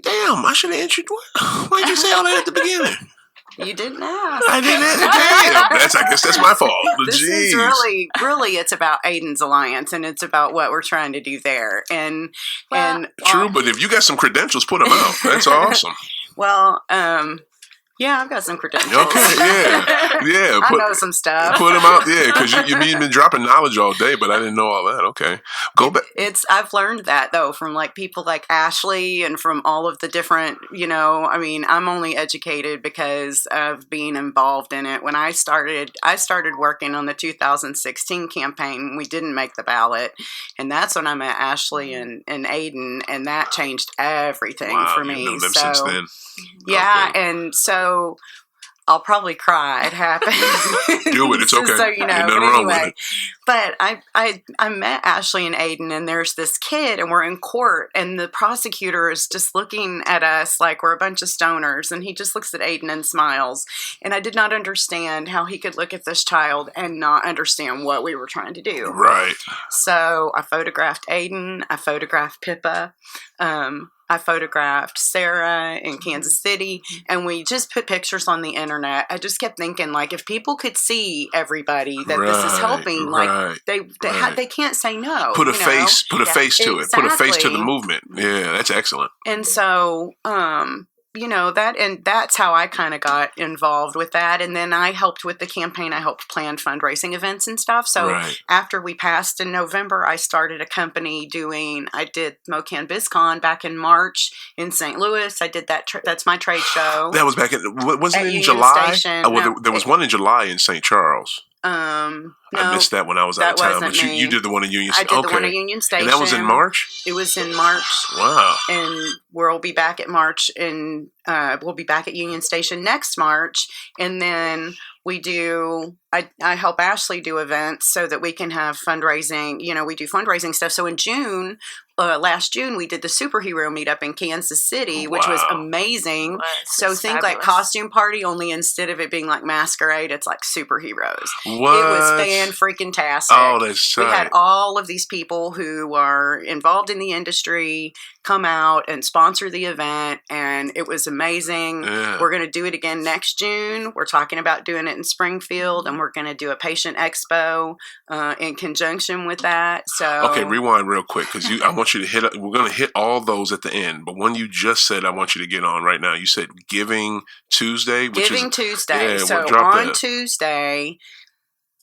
[SPEAKER 2] Damn! I should have introduced. Why'd you say all that at the beginning?
[SPEAKER 5] you didn't ask.
[SPEAKER 2] I didn't. Damn! I guess that's my fault.
[SPEAKER 5] This
[SPEAKER 2] Jeez.
[SPEAKER 5] is really, it's about Ayden's Alliance, and it's about what we're trying to do there. And
[SPEAKER 2] True, but if you got some credentials, put them out. That's awesome.
[SPEAKER 5] well, Yeah, I've got some credentials.
[SPEAKER 2] Okay, yeah.
[SPEAKER 5] I know some stuff.
[SPEAKER 2] Put them out, because you've been dropping knowledge all day, but I didn't know all that. Okay, go back.
[SPEAKER 5] I've learned that though from like people like Ashley and from all of the different, I'm only educated because of being involved in it. When I started working on the 2016 campaign. We didn't make the ballot, and that's when I met Ashley and Ayden, and that changed everything for me.
[SPEAKER 2] You've known them since then.
[SPEAKER 5] Yeah,
[SPEAKER 2] okay.
[SPEAKER 5] and so I'll probably cry. It happened.
[SPEAKER 2] Do it. It's okay.
[SPEAKER 5] So you know.
[SPEAKER 2] Ain't nothing
[SPEAKER 5] but
[SPEAKER 2] wrong with
[SPEAKER 5] anyway,
[SPEAKER 2] it.
[SPEAKER 5] but I met Ashley and Ayden, and there's this kid, and we're in court, and the prosecutor is just looking at us like we're a bunch of stoners, and he just looks at Ayden and smiles. And I did not understand how he could look at this child and not understand what we were trying to do.
[SPEAKER 2] Right.
[SPEAKER 5] So I photographed Ayden. I photographed Pippa. I photographed Sarah in Kansas City, and we just put pictures on the internet. I just kept thinking, like, if people could see everybody that this is helping, like they can't say no.
[SPEAKER 2] Put a face to it. Put a face to the movement. Yeah, that's excellent.
[SPEAKER 5] And so, that's how I kind of got involved with that. And then I helped with the campaign. I helped plan fundraising events and stuff. So after we passed in November, I started a company I did MoCan BizCon back in March in St. Louis. I did that. That's my trade show.
[SPEAKER 2] That was back wasn't it in
[SPEAKER 5] Union
[SPEAKER 2] July?
[SPEAKER 5] Station.
[SPEAKER 2] There was one in July in St. Charles.
[SPEAKER 5] No,
[SPEAKER 2] I missed that when I was out of town. But
[SPEAKER 5] me.
[SPEAKER 2] you did the one in Union
[SPEAKER 5] Station. I did the one
[SPEAKER 2] at
[SPEAKER 5] in Union Station.
[SPEAKER 2] And that was in March?
[SPEAKER 5] It was in March.
[SPEAKER 2] Wow.
[SPEAKER 5] And we'll be back at March, and we'll be back at Union Station next March. And then I help Ashley do events so that we can have fundraising. We do fundraising stuff. So in June, last June, we did the superhero meetup in Kansas City, which was amazing. So think like costume party, only instead of it being like masquerade, it's like superheroes.
[SPEAKER 2] What?
[SPEAKER 5] It was fan-freaking-tastic.
[SPEAKER 2] Oh, that's tight.
[SPEAKER 5] We had all of these people who are involved in the industry come out and sponsor the event, and it was amazing.
[SPEAKER 2] Yeah.
[SPEAKER 5] We're going to do it again next June. We're talking about doing it in Springfield, and we're going to do a patient expo in conjunction with that. So
[SPEAKER 2] okay, rewind real quick because I want you to hit. We're going to hit all those at the end, but one you just said I want you to get on right now. You said Giving Tuesday.
[SPEAKER 5] Tuesday.
[SPEAKER 2] Yeah,
[SPEAKER 5] so on Tuesday,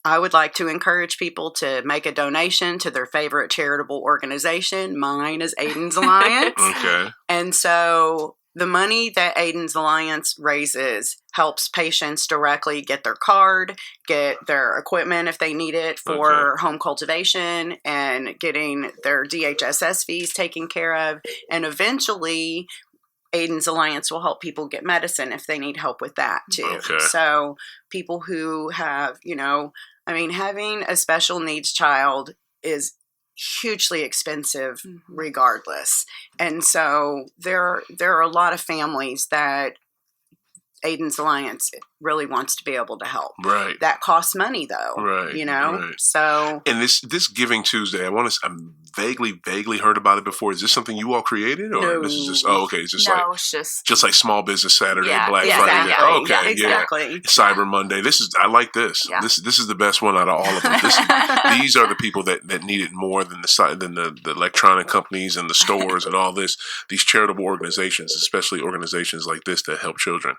[SPEAKER 5] I would like to encourage people to make a donation to their favorite charitable organization. Mine is Ayden's Alliance.
[SPEAKER 2] Okay.
[SPEAKER 5] And so the money that Ayden's Alliance raises helps patients directly get their card, get their equipment if they need it for home cultivation, and getting their DHSS fees taken care of. And eventually, Ayden's Alliance will help people get medicine if they need help with that too.
[SPEAKER 2] Okay.
[SPEAKER 5] So people who have, having a special needs child is hugely expensive regardless. And so there are a lot of families that Ayden's Alliance really wants to be able to help.
[SPEAKER 2] Right.
[SPEAKER 5] That costs money though.
[SPEAKER 2] Right. Right.
[SPEAKER 5] So.
[SPEAKER 2] And this Giving Tuesday, I vaguely heard about it before. Is this something you all created, or
[SPEAKER 5] No.
[SPEAKER 2] this is just it's just
[SPEAKER 4] it's
[SPEAKER 2] just like Small Business Saturday,
[SPEAKER 4] Yeah,
[SPEAKER 2] Black
[SPEAKER 4] exactly.
[SPEAKER 2] Friday. Okay,
[SPEAKER 5] Yeah, exactly.
[SPEAKER 2] Cyber Monday. I like this.
[SPEAKER 4] Yeah.
[SPEAKER 2] This is the best one out of all of them. These are the people that need it more than the electronic companies and the stores and all this. These charitable organizations, especially organizations like this that help children.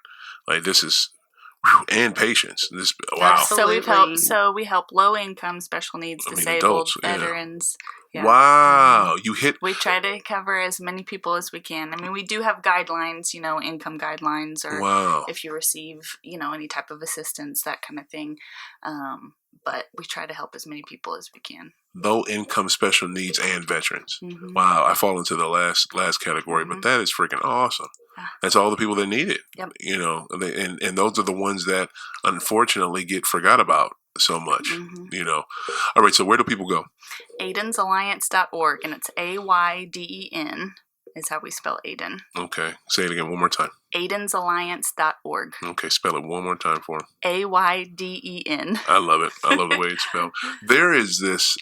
[SPEAKER 2] Like this is. And patients. Wow.
[SPEAKER 5] Absolutely.
[SPEAKER 4] We help low income, special needs, disabled,
[SPEAKER 2] adults,
[SPEAKER 4] veterans. Yeah.
[SPEAKER 2] Wow.
[SPEAKER 4] We try to cover as many people as we can. I mean, we do have guidelines, income guidelines, or if you receive, any type of assistance, that kind of thing. But we try to help as many people as we can.
[SPEAKER 2] Low income, special needs, and veterans.
[SPEAKER 4] Mm-hmm.
[SPEAKER 2] Wow. I fall into the last category, but that is freaking awesome. That's all the people that need it.
[SPEAKER 4] Yep.
[SPEAKER 2] And those are the ones that unfortunately get forgot about so much. All right, so where do people go?
[SPEAKER 4] AydensAlliance.org, and it's AYDEN is how we spell Ayden.
[SPEAKER 2] Okay, say it again one more time.
[SPEAKER 4] AydensAlliance.org.
[SPEAKER 2] Okay, spell it one more time for him.
[SPEAKER 4] AYDEN.
[SPEAKER 2] I love it. I love the way it's spelled. There is this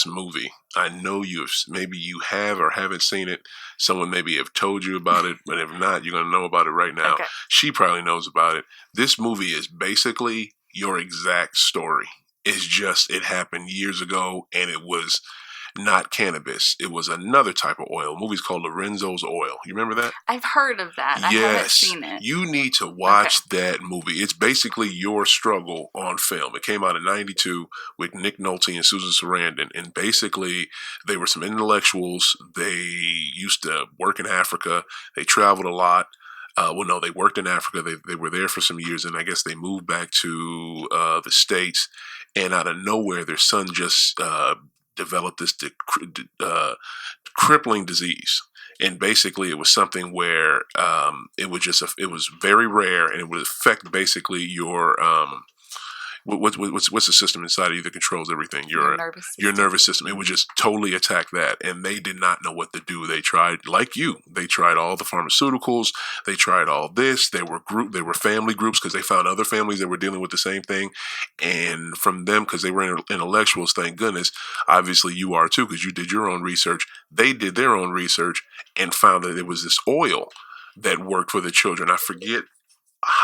[SPEAKER 2] movie. I know maybe you have or haven't seen it. Someone maybe have told you about it, but if not, you're going to know about it right now.
[SPEAKER 4] Okay.
[SPEAKER 2] She probably knows about it. This movie is basically your exact story. It's just, it happened years ago, and it was not cannabis. It was another type of oil. The movie's called Lorenzo's Oil. You remember that?
[SPEAKER 4] I've heard of that. I haven't seen it.
[SPEAKER 2] You need to watch that movie. It's basically your struggle on film. It came out in 92 with Nick Nolte and Susan Sarandon. And basically, they were some intellectuals. They used to work in Africa. They traveled a lot. They worked in Africa. They were there for some years, and I guess they moved back to the States. And out of nowhere, their son just developed this crippling disease. And basically, it was something where it was very rare, and it would affect basically your what's the system inside of you that controls everything? Your nervous system. It would just totally attack that, and they did not know what to do. They tried, like you, they tried all the pharmaceuticals. They tried all this. There were family groups because they found other families that were dealing with the same thing, and from them, because they were intellectuals, thank goodness. Obviously, you are too, because you did your own research. They did their own research and found that it was this oil that worked for the children. I forget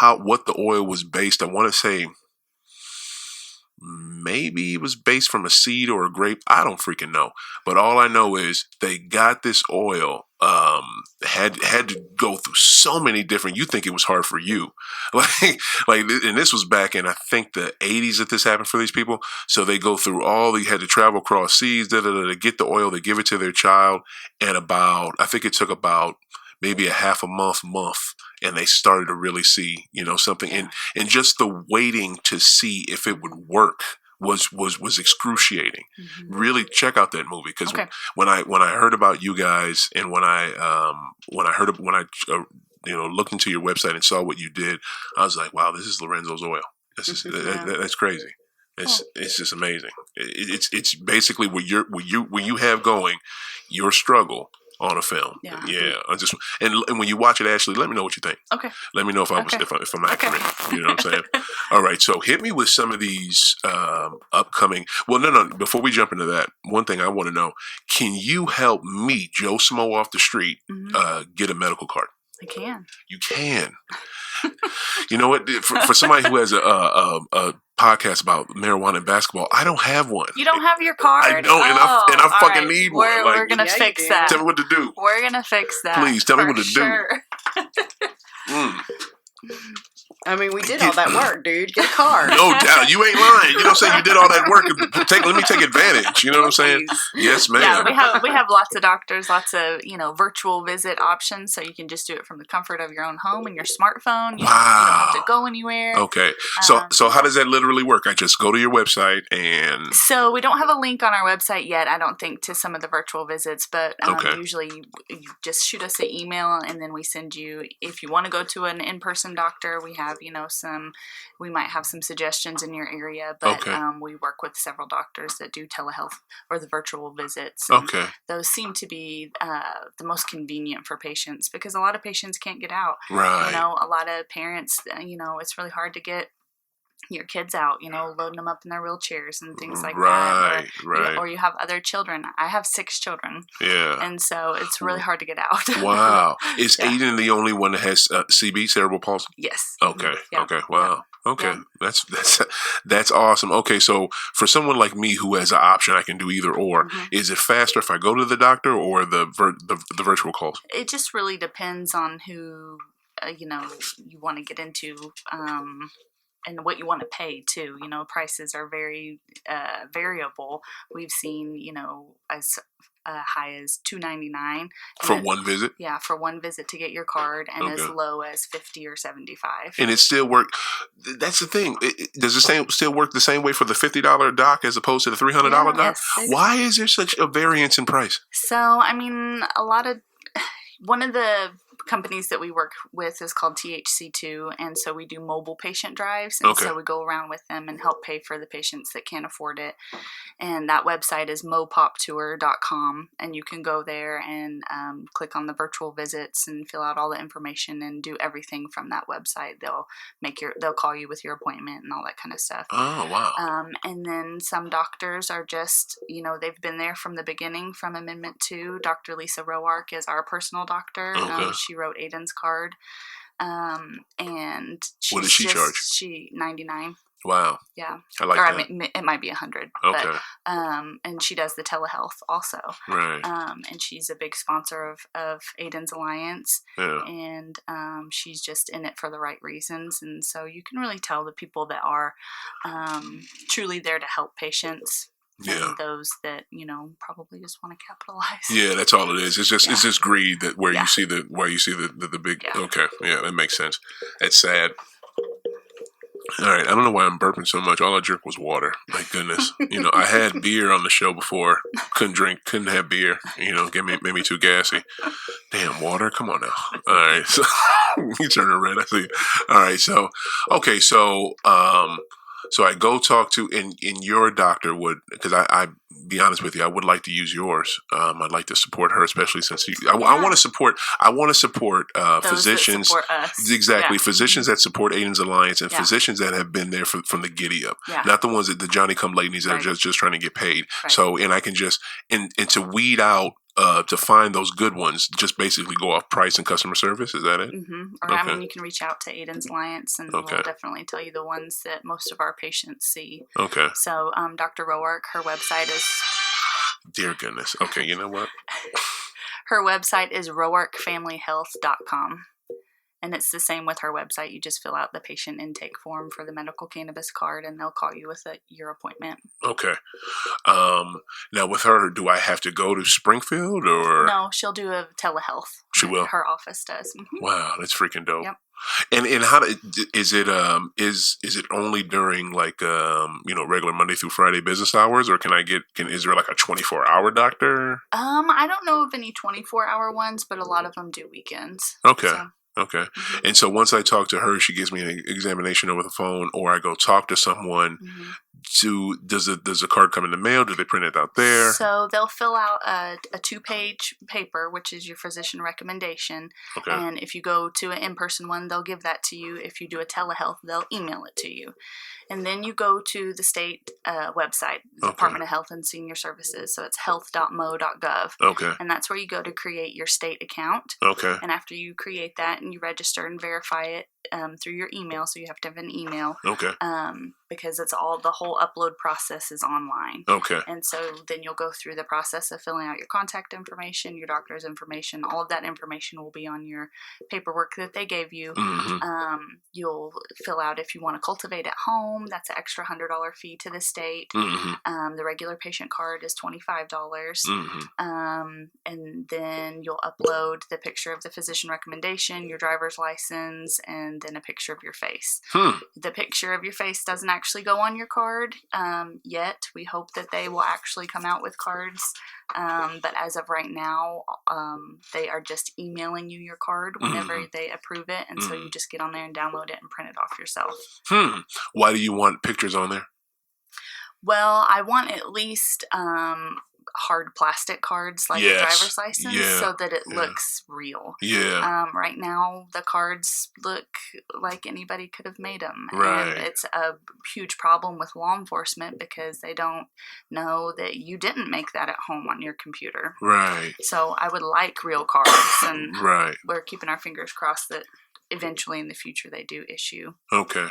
[SPEAKER 2] what the oil was based. I want to say maybe it was based from a seed or a grape. I don't freaking know. But all I know is they got this oil, had to go through so many different, you think it was hard for you. And this was back in, I think, the 80s that this happened for these people. So they go through they had to travel across seas, to get the oil, they give it to their child. And I think it took about maybe a half a month, and they started to really see, something. And just the waiting to see if it would work was excruciating. Mm-hmm. Really check out that movie, because when I heard about you guys, and when I looked into your website and saw what you did, I was like, wow, this is Lorenzo's Oil. That's crazy. It's just amazing. It's basically what you have going, your struggle on a film. Yeah. And when you watch it, Ashley, let me know what you think.
[SPEAKER 4] Okay.
[SPEAKER 2] Let me know if I'm accurate. You know what I'm saying? All right. So hit me with some of these upcoming. Well, no. Before we jump into that, one thing I want to know: can you help me, Joe Smo off the street, get a medical card?
[SPEAKER 4] I can.
[SPEAKER 2] You can. You know what? For somebody who has a podcast about marijuana and basketball, I don't have one.
[SPEAKER 4] You don't have your card?
[SPEAKER 2] I don't, and I fucking need one.
[SPEAKER 4] We're going to fix that.
[SPEAKER 2] Tell me what to do.
[SPEAKER 4] We're going to fix that.
[SPEAKER 2] Please, tell me what to do.
[SPEAKER 5] I mean, we did all that work, dude. Get a card.
[SPEAKER 2] No doubt. You ain't lying. You know what I'm saying? You did all that work. Let me take advantage. You know what I'm saying? Yes, ma'am.
[SPEAKER 4] Yeah, we have lots of doctors, lots of, virtual visit options. So you can just do it from the comfort of your own home and your smartphone. You don't have to go anywhere.
[SPEAKER 2] Okay. So how does that literally work? I just go to your website and...
[SPEAKER 4] So we don't have a link on our website yet, I don't think, to some of the virtual visits. But usually you just shoot us an email, and then we send you, if you want to go to an in-person doctor, we have, we might have some suggestions in your area, but we work with several doctors that do telehealth or the virtual visits. Those seem to be the most convenient for patients, because a lot of patients can't get out.
[SPEAKER 2] Right.
[SPEAKER 4] A lot of parents, it's really hard to get your kids out, loading them up in their wheelchairs and things like that. Or you have other children. I have 6 children. Yeah. And so it's really hard to get out.
[SPEAKER 2] Wow. Is Ayden the only one that has CB, cerebral palsy?
[SPEAKER 4] Yes.
[SPEAKER 2] Okay.
[SPEAKER 4] Yeah.
[SPEAKER 2] Okay. Wow.
[SPEAKER 4] Yeah.
[SPEAKER 2] Okay. Yeah. That's awesome. Okay. So for someone like me who has an option, I can do either or. Is it faster if I go to the doctor or the virtual calls?
[SPEAKER 4] It just really depends on who, you want to get into, and what you want to pay too. Prices are very variable. We've seen, as high as $2.99
[SPEAKER 2] for one visit.
[SPEAKER 4] Yeah, for one visit to get your card, and as low as $50 or $75.
[SPEAKER 2] And it still work. That's the thing. Does it still work the same way for the $50 doc as opposed to the $300 doc?
[SPEAKER 4] Yes.
[SPEAKER 2] Why is there such a variance in price?
[SPEAKER 4] So, one of the companies that we work with is called THC2, and so we do mobile patient drives, and so we go around with them and help pay for the patients that can't afford it. And that website is mopoptour.com, and you can go there and click on the virtual visits and fill out all the information and do everything from that website. They'll call you with your appointment and all that kind of stuff.
[SPEAKER 2] Oh, wow.
[SPEAKER 4] And then some doctors are just, they've been there from the beginning, from Amendment 2. Dr. Lisa Roark is our personal doctor. She wrote Ayden's card. And
[SPEAKER 2] what does she charge?
[SPEAKER 4] $99.
[SPEAKER 2] Wow.
[SPEAKER 4] Yeah.
[SPEAKER 2] I like
[SPEAKER 4] or
[SPEAKER 2] that.
[SPEAKER 4] I mean, it might be 100.
[SPEAKER 2] Okay.
[SPEAKER 4] But, and she does the telehealth also.
[SPEAKER 2] Right.
[SPEAKER 4] And she's a big sponsor of Ayden's Alliance.
[SPEAKER 2] Yeah.
[SPEAKER 4] And she's just in it for the right reasons. And so you can really tell the people that are truly there to help patients.
[SPEAKER 2] Yeah.
[SPEAKER 4] And those that, probably just want to capitalize.
[SPEAKER 2] Yeah, that's all it is. It's just greed that where
[SPEAKER 4] Yeah.
[SPEAKER 2] you see the big.
[SPEAKER 4] Yeah.
[SPEAKER 2] Okay, yeah, that makes sense. That's sad. All right, I don't know why I'm burping so much. All I drank was water. My goodness, I had beer on the show before. Couldn't have beer. Made me too gassy. Damn, water. Come on now. All right, so you turning red. I see. All right, so okay, so so I go talk to in your doctor would, because I be honest with you, I would like to use yours. I'd like to support her, especially since I want to support
[SPEAKER 4] Those
[SPEAKER 2] physicians.
[SPEAKER 4] that support us.
[SPEAKER 2] Exactly,
[SPEAKER 4] Yeah.
[SPEAKER 2] physicians that support Ayden's Alliance and
[SPEAKER 4] Yeah.
[SPEAKER 2] physicians that have been there from the giddy up,
[SPEAKER 4] Yeah.
[SPEAKER 2] not the ones that the Johnny come latelys that
[SPEAKER 4] Right.
[SPEAKER 2] are just trying to get paid.
[SPEAKER 4] Right.
[SPEAKER 2] So, and I can just and to weed out. To find those good ones, just basically go off price and customer service. Is that it?
[SPEAKER 4] Mm-hmm. Or
[SPEAKER 2] Okay.
[SPEAKER 4] you can reach out to Ayden's Alliance, and
[SPEAKER 2] Okay.
[SPEAKER 4] we'll definitely tell you the ones that most of our patients see.
[SPEAKER 2] Okay.
[SPEAKER 4] So, Dr. Roark, her website is
[SPEAKER 2] Dear goodness. Okay, you know what?
[SPEAKER 4] roarkfamilyhealth.com. And it's the same with her website. You just fill out the patient intake form for the medical cannabis card, and they'll call you with your appointment.
[SPEAKER 2] Okay. Now with her, do I have to go to Springfield or?
[SPEAKER 4] No, she'll do a telehealth.
[SPEAKER 2] She will?
[SPEAKER 4] Her office does. Mm-hmm.
[SPEAKER 2] Wow, that's freaking dope.
[SPEAKER 4] Yep.
[SPEAKER 2] And how is it only during regular Monday through Friday business hours, or is there like a 24-hour doctor?
[SPEAKER 4] I don't know of any 24-hour ones, but a lot of them do weekends.
[SPEAKER 2] Okay.
[SPEAKER 4] So.
[SPEAKER 2] Okay. And so once I talk to her, she gives me an examination over the phone, or I go talk to someone.
[SPEAKER 4] Mm-hmm.
[SPEAKER 2] Does the card come in the mail? Do they print it out there?
[SPEAKER 4] So they'll fill out a 2-page paper, which is your physician recommendation.
[SPEAKER 2] Okay.
[SPEAKER 4] And if you go to an in-person one, they'll give that to you. If you do a telehealth, they'll email it to you. And then you go to the state website, Department of Health and Senior Services. So it's health.mo.gov.
[SPEAKER 2] Okay.
[SPEAKER 4] And that's where you go to create your state account.
[SPEAKER 2] Okay.
[SPEAKER 4] And after you create that and you register and verify it through your email, so you have to have an email.
[SPEAKER 2] Okay.
[SPEAKER 4] Because the whole upload process is online.
[SPEAKER 2] Okay.
[SPEAKER 4] And so then you'll go through the process of filling out your contact information, your doctor's information. All of that information will be on your paperwork that they gave you.
[SPEAKER 2] Mm-hmm.
[SPEAKER 4] You'll fill out if you want to cultivate at home. That's an extra $100 fee to the state.
[SPEAKER 2] Mm-hmm.
[SPEAKER 4] The regular patient card is $25.
[SPEAKER 2] Mm-hmm.
[SPEAKER 4] And then you'll upload the picture of the physician recommendation, your driver's license, and then a picture of your face. The picture of your face doesn't actually go on your card yet. We hope that they will actually come out with cards. But as of right now, they are just emailing you your card whenever they approve it. And so you just get on there and download it and print it off yourself.
[SPEAKER 2] Why do you want pictures on there?
[SPEAKER 4] Well, I want at least hard plastic cards like a driver's license so that it looks real.
[SPEAKER 2] Yeah.
[SPEAKER 4] Right now, the cards look like anybody could have made them.
[SPEAKER 2] Right.
[SPEAKER 4] And it's a huge problem with law enforcement because they don't know that you didn't make that at home on your computer.
[SPEAKER 2] Right.
[SPEAKER 4] So I would like real cards, and we're keeping our fingers crossed that eventually in the future they do issue.
[SPEAKER 2] Okay.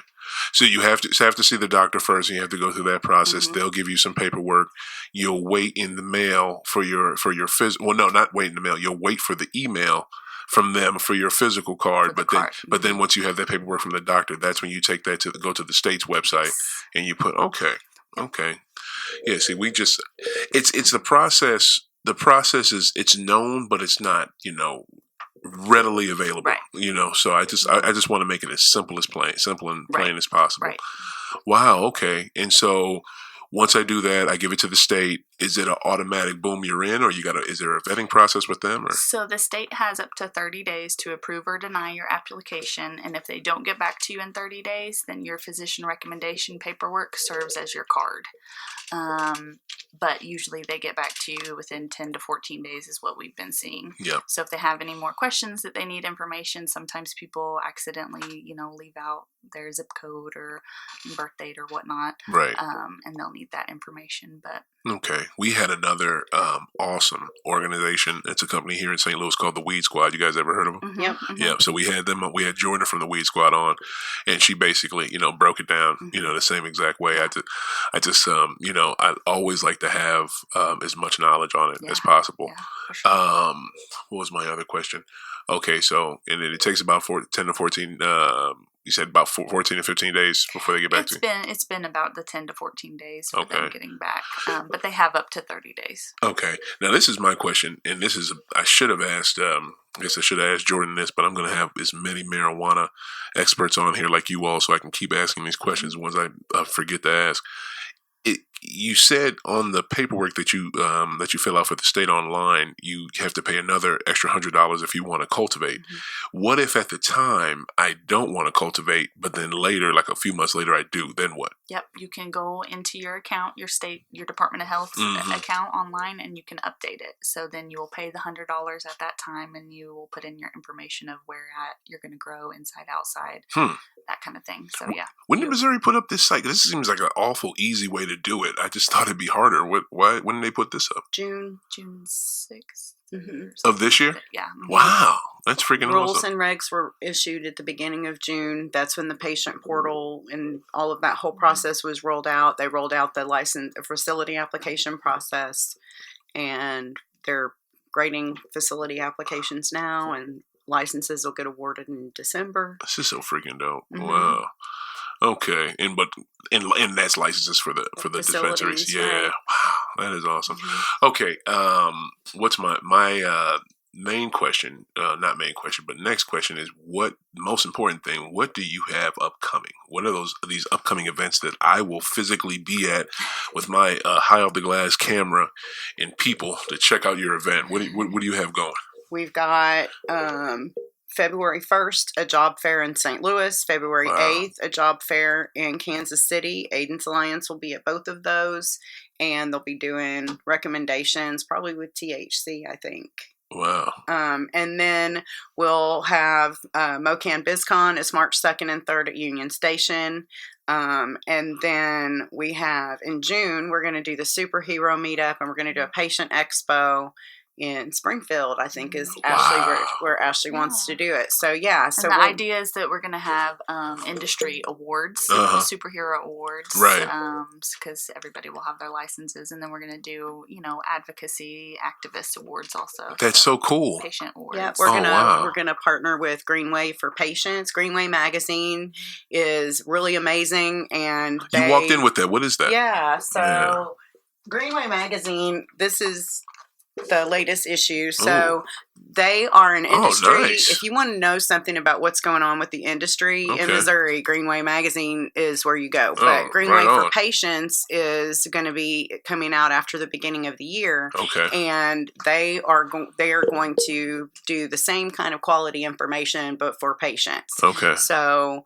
[SPEAKER 2] So you have to see the doctor first, and you have to go through that process. They'll give you some paperwork. You'll wait in the mail for your well, no, not wait in the mail. You'll wait for the email from them for your physical card. But then once you have that paperwork from the doctor, that's when you take that go to the state's website and you put okay. Yeah, see, it's the process. The process it's known, but it's not, readily available.
[SPEAKER 4] Right.
[SPEAKER 2] So I just want to make it as simple and plain as possible.
[SPEAKER 4] Right.
[SPEAKER 2] Wow, okay. And so once I do that, I give it to the state. Is it an automatic boom, you're in, or is there a vetting process with them? Or?
[SPEAKER 4] So the state has up to 30 days to approve or deny your application, and if they don't get back to you in 30 days, then your physician recommendation paperwork serves as your card. But usually they get back to you within 10 to 14 days is what we've been seeing.
[SPEAKER 2] Yep.
[SPEAKER 4] So if they have any more questions that they need information, sometimes people accidentally, leave out their zip code or birth date or whatnot.
[SPEAKER 2] Right.
[SPEAKER 4] And they'll need that information. But
[SPEAKER 2] Okay. We had another awesome organization. It's a company here in St. Louis called the Weed Squad. You guys ever heard of them?
[SPEAKER 4] mm-hmm,
[SPEAKER 5] Yep.
[SPEAKER 4] mm-hmm.
[SPEAKER 2] Yeah. So we had them. We had Jordan from the Weed Squad on, and she basically, broke it down, the same exact way. I just, I always like to have as much knowledge on it as possible.
[SPEAKER 4] Yeah, for sure.
[SPEAKER 2] What was my other question? Okay. So, and then it takes about 10 to 14, you said about 14 to 15 days before they get back to you?
[SPEAKER 4] It's been about the 10 to 14 days for them
[SPEAKER 2] Okay.
[SPEAKER 4] getting back. But they have up to 30 days.
[SPEAKER 2] Okay. Now, this is my question, and this is, I should have asked, I guess I should have asked Jordan this, but I'm going to have as many marijuana experts on here like you all so I can keep asking these questions once I forget to ask. You said on the paperwork that you fill out for the state online, you have to pay another extra $100 if you want to cultivate.
[SPEAKER 4] Mm-hmm.
[SPEAKER 2] What if at the time I don't want to cultivate, but then later, like a few months later, I do? Then what?
[SPEAKER 4] Yep, you can go into your account, your Department of Health account online, and you can update it. So then you will pay the $100 at that time, and you will put in your information of where you're going to grow, inside, outside, that kind of thing. So yeah.
[SPEAKER 2] When did Missouri put up this site? This seems like an awful easy way to do it. I just thought it'd be harder. Why? When did they put this up?
[SPEAKER 5] June.
[SPEAKER 4] June 6th.
[SPEAKER 2] Of this year?
[SPEAKER 4] Yeah.
[SPEAKER 2] Wow. That's freaking
[SPEAKER 5] Rules
[SPEAKER 2] awesome.
[SPEAKER 5] and regs were issued at the beginning of June. That's when the patient portal and all of that whole process was rolled out. They rolled out the facility application process, and they're grading facility applications now, and licenses will get awarded in December.
[SPEAKER 2] This is so freaking dope.
[SPEAKER 5] Mm-hmm.
[SPEAKER 2] Wow. Okay. And that's licenses for the dispensaries. Yeah.
[SPEAKER 5] Right.
[SPEAKER 2] Wow. That is awesome. Okay. What's my main question? Not main question, but next question is what most important thing, what do you have upcoming? What are these upcoming events that I will physically be at with my high off the glass camera and people to check out your event? What do you have going?
[SPEAKER 5] We've got February 1st, a job fair in St. Louis. February 8th, a job fair in Kansas City. Ayden's Alliance will be at both of those, and they'll be doing recommendations, probably with THC, I think.
[SPEAKER 2] Wow.
[SPEAKER 5] And then we'll have MoCan BizCon. It's March 2nd and 3rd at Union Station. And then we have, in June, we're going to do the superhero meetup, and we're going to do a patient expo in Springfield, I think is Ashley where Ashley wants to do it. So yeah, so
[SPEAKER 4] and the idea is that we're going to have industry awards, superhero awards,
[SPEAKER 2] right?
[SPEAKER 5] Because
[SPEAKER 4] everybody will have their licenses, and then we're going to do advocacy activist awards also.
[SPEAKER 2] That's so cool.
[SPEAKER 4] Patient awards.
[SPEAKER 5] Yeah, we're gonna partner with Greenway for Patients. Greenway magazine is really amazing, and
[SPEAKER 2] you walked in with that. What is that?
[SPEAKER 5] Yeah, so Greenway magazine. This is the latest issue. So they are an industry.
[SPEAKER 2] Nice.
[SPEAKER 5] If you want to know something about what's going on with the industry in Missouri, Greenway magazine is where you go. But Greenway for Patients is going to be coming out after the beginning of the year.
[SPEAKER 2] Okay.
[SPEAKER 5] And they are going to do the same kind of quality information, but for patients.
[SPEAKER 2] Okay.
[SPEAKER 5] So,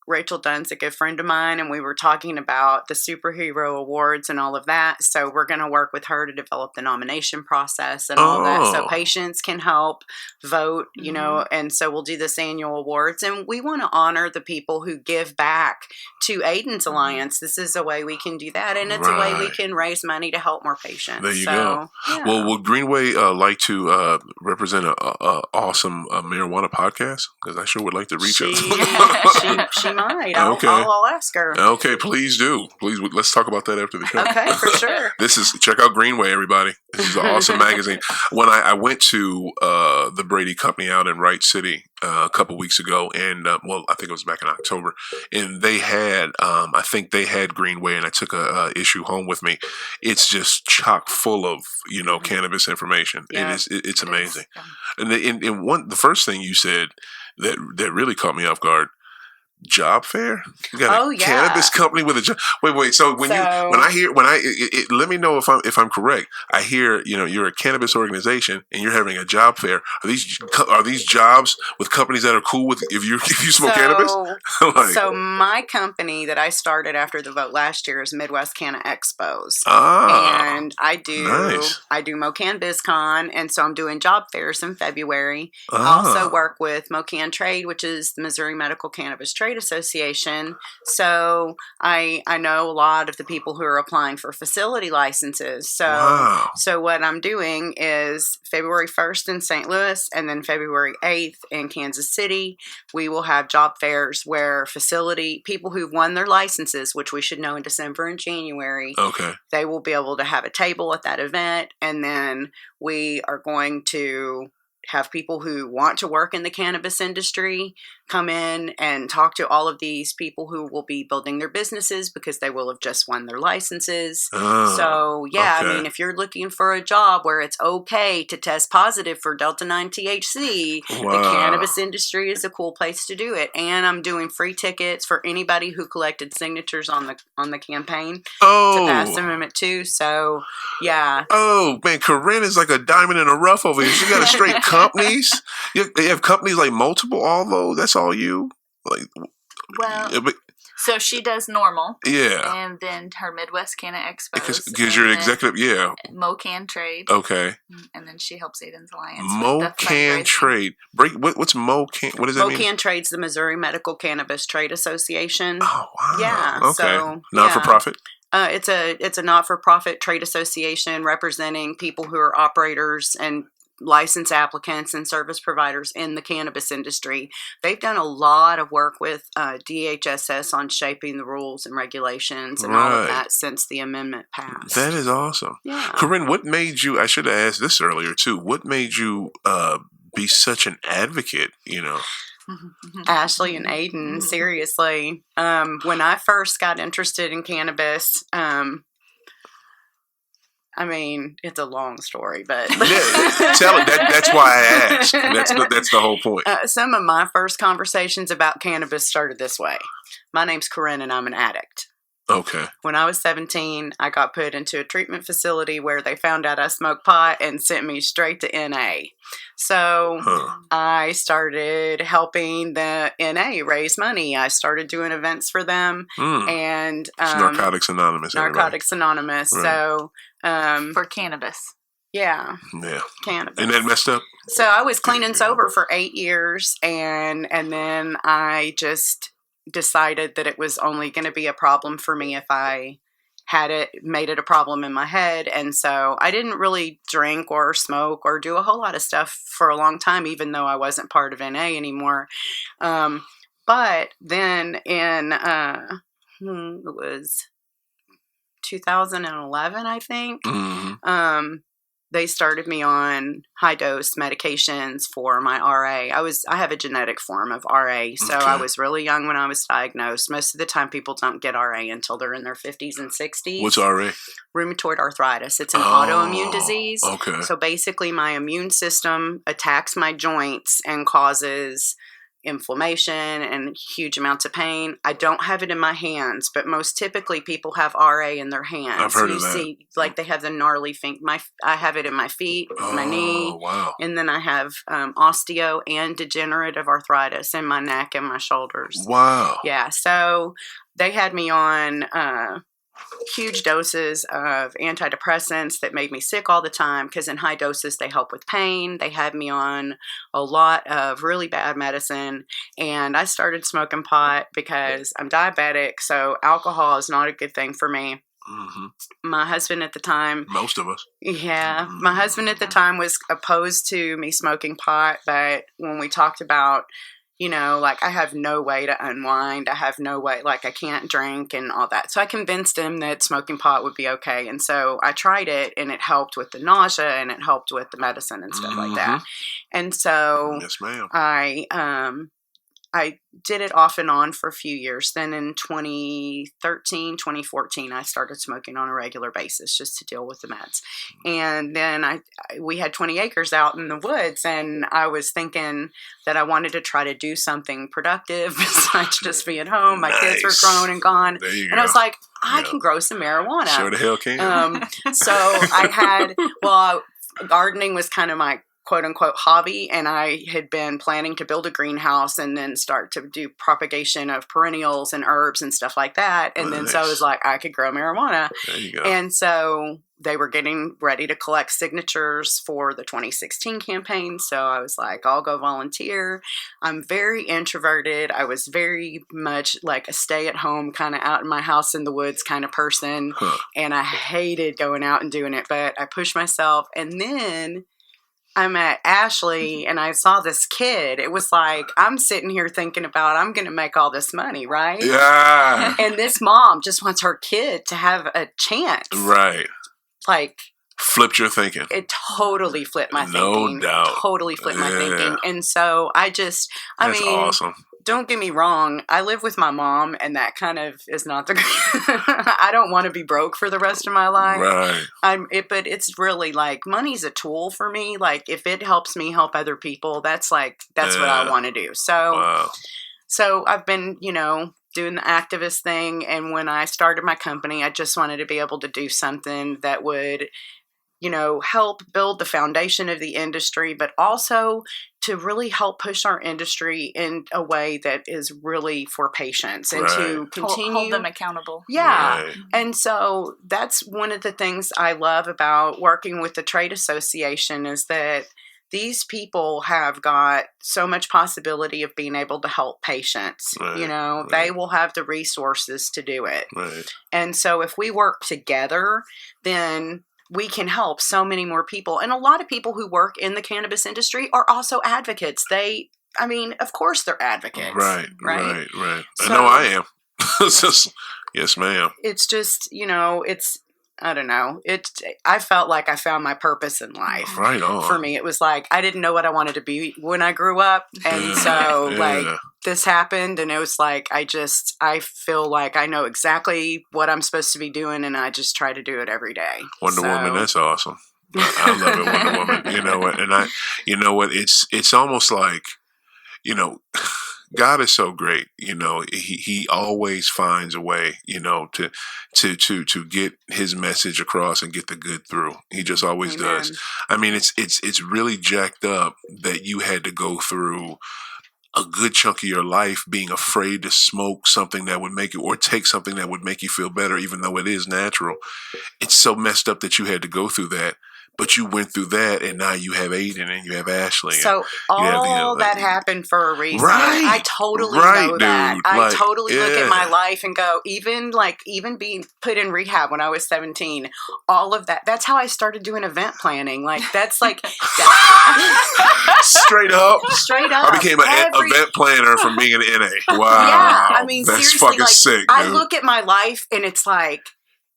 [SPEAKER 5] Rachel Dunn's a good friend of mine, and we were talking about the superhero awards and all of that. So we're going to work with her to develop the nomination process and all that, so patients can help vote, and so we'll do this annual awards. And we want to honor the people who give back to Ayden's Alliance. This is a way we can do that, and it's a way we can raise money to help more patients.
[SPEAKER 2] There you go. Yeah. Well, would Greenway like to represent a awesome marijuana podcast? Because I sure would like to reach out.
[SPEAKER 5] She might. I'll ask her.
[SPEAKER 2] Okay, please do. Please, let's talk about that after the show.
[SPEAKER 5] Okay, for sure.
[SPEAKER 2] Check out Greenway, everybody. This is an awesome magazine. When I went to the Brady Company out in Wright City a couple weeks ago, and I think it was back in October, and they had, I think they had Greenway, and I took a issue home with me. It's just chock full of cannabis information.
[SPEAKER 5] Yeah,
[SPEAKER 2] it's amazing. And the first thing you said that really caught me off guard. Job fair? You got a cannabis company with a job. Wait. So when let me know if I'm correct. I hear you're a cannabis organization and you're having a job fair. Are these jobs with companies that are cool with if you smoke cannabis?
[SPEAKER 5] So my company that I started after the vote last year is Midwest Canna Expos, and I do MoCan BizCon, and so I'm doing job fairs in February. I also work with MoCan Trade, which is the Missouri Medical Cannabis Trade Trade Association. So I know a lot of the people who are applying for facility licenses. So what I'm doing is February 1st in St. Louis and then February 8th in Kansas City, we will have job fairs where facility people who've won their licenses, which we should know in December and January, they will be able to have a table at that event. And then we are going to have people who want to work in the cannabis industry come in and talk to all of these people who will be building their businesses because they will have just won their licenses. So, I mean, if you're looking for a job where it's okay to test positive for Delta-9 THC, the cannabis industry is a cool place to do it. And I'm doing free tickets for anybody who collected signatures on the campaign to pass Amendment 2. So, yeah.
[SPEAKER 2] Oh, man, Karin is like a diamond in the rough over here. She got a straight companies. You have companies like multiple, all those. That's all you like.
[SPEAKER 4] Well, so she does normal.
[SPEAKER 2] Yeah.
[SPEAKER 4] And then her Midwest Canna Expos.
[SPEAKER 2] Because you're executive. Yeah.
[SPEAKER 4] MoCan Trade.
[SPEAKER 2] Okay.
[SPEAKER 4] And then she helps Ayden's Alliance.
[SPEAKER 2] MoCan Trade. What's MoCan? What does that mean?
[SPEAKER 5] MoCan Trade's the Missouri Medical Cannabis Trade Association.
[SPEAKER 2] Oh, wow.
[SPEAKER 5] Yeah.
[SPEAKER 2] Okay.
[SPEAKER 5] So,
[SPEAKER 2] not-for-profit?
[SPEAKER 5] It's a not-for-profit trade association representing people who are operators and license applicants and service providers in the cannabis industry. They've done a lot of work with DHSS on shaping the rules and regulations and all of that since the amendment passed.
[SPEAKER 2] That is awesome.
[SPEAKER 5] Yeah.
[SPEAKER 2] Karin, what made you, I should have asked this earlier too, what made you be such an advocate,
[SPEAKER 5] Ashley and Ayden, seriously. When I first got interested in cannabis, I mean, it's a long story, but
[SPEAKER 2] tell it. That's why I asked. That's the whole point.
[SPEAKER 5] Some of my first conversations about cannabis started this way. My name's Karin, and I'm an addict.
[SPEAKER 2] Okay.
[SPEAKER 5] When I was 17, I got put into a treatment facility where they found out I smoked pot and sent me straight to NA. So I started helping the NA raise money. I started doing events for them. And
[SPEAKER 2] it's Narcotics Anonymous.
[SPEAKER 5] Narcotics Anonymous. Right. So
[SPEAKER 4] for cannabis.
[SPEAKER 5] Yeah.
[SPEAKER 2] Cannabis. And that messed up?
[SPEAKER 5] So I was clean and sober for 8 years, and then I just decided that it was only going to be a problem for me if I made it a problem in my head. And so I didn't really drink or smoke or do a whole lot of stuff for a long time, even though I wasn't part of NA anymore. But then in, it was 2011, I think, they started me on high dose medications for my RA. I have a genetic form of RA, so I was really young when I was diagnosed. Most of the time, people don't get RA until they're in their 50s and 60s.
[SPEAKER 2] What's RA?
[SPEAKER 5] Rheumatoid arthritis. It's an autoimmune disease.
[SPEAKER 2] Okay.
[SPEAKER 5] So basically, my immune system attacks my joints and causes inflammation and huge amounts of pain. I don't have it in my hands, but most typically people have RA in their hands.
[SPEAKER 2] I've heard of that.
[SPEAKER 5] See, like they have the gnarly finger. I have it in my feet, my knee, and then I have osteo and degenerative arthritis in my neck and my shoulders.
[SPEAKER 2] Wow.
[SPEAKER 5] Yeah, so they had me on huge doses of antidepressants that made me sick all the time because in high doses they help with pain. They had me on a lot of really bad medicine, and I started smoking pot because I'm diabetic, so alcohol is not a good thing for me. My husband at the time,
[SPEAKER 2] most of us,
[SPEAKER 5] my husband at the time was opposed to me smoking pot, but when we talked about, like I have no way to unwind. I have no way, like I can't drink and all that. So I convinced him that smoking pot would be okay. And so I tried it, and it helped with the nausea, and it helped with the medicine and stuff like that. And so
[SPEAKER 2] yes, ma'am.
[SPEAKER 5] I did it off and on for a few years. Then in 2013, 2014, I started smoking on a regular basis just to deal with the meds. And then we had 20 acres out in the woods, and I was thinking that I wanted to try to do something productive besides just being home. My kids were grown and gone. And I was like, I can grow some marijuana.
[SPEAKER 2] Sure the hell can.
[SPEAKER 5] So I had, gardening was kind of my quote unquote hobby, and I had been planning to build a greenhouse and then start to do propagation of perennials and herbs and stuff like that. And then so I was like, I could grow marijuana.
[SPEAKER 2] There you go.
[SPEAKER 5] And so they were getting ready to collect signatures for the 2016 campaign. So I was like, I'll go volunteer. I'm very introverted. I was very much like a stay-at-home kind of out in my house in the woods kind of person. And I hated going out and doing it, but I pushed myself. And then I met Ashley and I saw this kid. It was like, I'm sitting here thinking about, I'm going to make all this money, right?
[SPEAKER 2] Yeah.
[SPEAKER 5] And this mom just wants her kid to have a chance.
[SPEAKER 2] Right.
[SPEAKER 5] Like,
[SPEAKER 2] flipped your thinking.
[SPEAKER 5] it totally flipped my thinking.
[SPEAKER 2] No doubt.
[SPEAKER 5] Totally flipped my
[SPEAKER 2] Yeah.
[SPEAKER 5] thinking. And so I
[SPEAKER 2] That's
[SPEAKER 5] mean,
[SPEAKER 2] awesome.
[SPEAKER 5] don't get me wrong. I live with my mom, and that kind of is not the. I don't want to be broke for the rest of my life.
[SPEAKER 2] Right.
[SPEAKER 5] But it's really like money's a tool for me. Like if it helps me help other people, that's what I want to do. So,
[SPEAKER 2] Wow.
[SPEAKER 5] so I've been, doing the activist thing. And when I started my company, I just wanted to be able to do something that would, help build the foundation of the industry, but also to really help push our industry in a way that is really for patients and to continue
[SPEAKER 4] hold them accountable.
[SPEAKER 5] Yeah.
[SPEAKER 2] Right.
[SPEAKER 5] And so that's one of the things I love about working with the trade association is that these people have got so much possibility of being able to help patients.
[SPEAKER 2] Right,
[SPEAKER 5] They will have the resources to do it.
[SPEAKER 2] Right.
[SPEAKER 5] And so if we work together, then we can help so many more people. And a lot of people who work in the cannabis industry are also advocates. Of course they're advocates.
[SPEAKER 2] Right.
[SPEAKER 5] Right.
[SPEAKER 2] I
[SPEAKER 5] So-
[SPEAKER 2] know I am. It's just, yes, ma'am.
[SPEAKER 5] It's just, I don't know. I felt like I found my purpose in life.
[SPEAKER 2] Right on.
[SPEAKER 5] For me, it was like I didn't know what I wanted to be when I grew up, and so like this happened, and it was like I feel like I know exactly what I'm supposed to be doing, and I just try to do it every day.
[SPEAKER 2] Wonder Woman, that's awesome. I love it, Wonder Woman. You know what? And it's almost like, God is so great. He always finds a way, to get his message across and get the good through. He just always
[SPEAKER 5] Amen.
[SPEAKER 2] does. I mean, it's really jacked up that you had to go through a good chunk of your life being afraid to smoke something that would make you, or take something that would make you feel better, even though it is natural. It's so messed up that you had to go through that. But you went through that, and now you have Ayden and you have Ashley.
[SPEAKER 5] So all that happened for a reason.
[SPEAKER 2] Right.
[SPEAKER 5] I totally
[SPEAKER 2] Right,
[SPEAKER 5] know that.
[SPEAKER 2] dude.
[SPEAKER 5] I totally look
[SPEAKER 2] yeah.
[SPEAKER 5] at my life and go, even being put in rehab when I was 17, all of that. That's how I started doing event planning. Like that's like
[SPEAKER 2] Straight up.
[SPEAKER 5] straight up.
[SPEAKER 2] I became an event planner from being an NA. Wow.
[SPEAKER 5] Yeah, I mean,
[SPEAKER 2] that's
[SPEAKER 5] seriously,
[SPEAKER 2] fucking
[SPEAKER 5] like,
[SPEAKER 2] sick, dude.
[SPEAKER 5] I look at my life and it's like,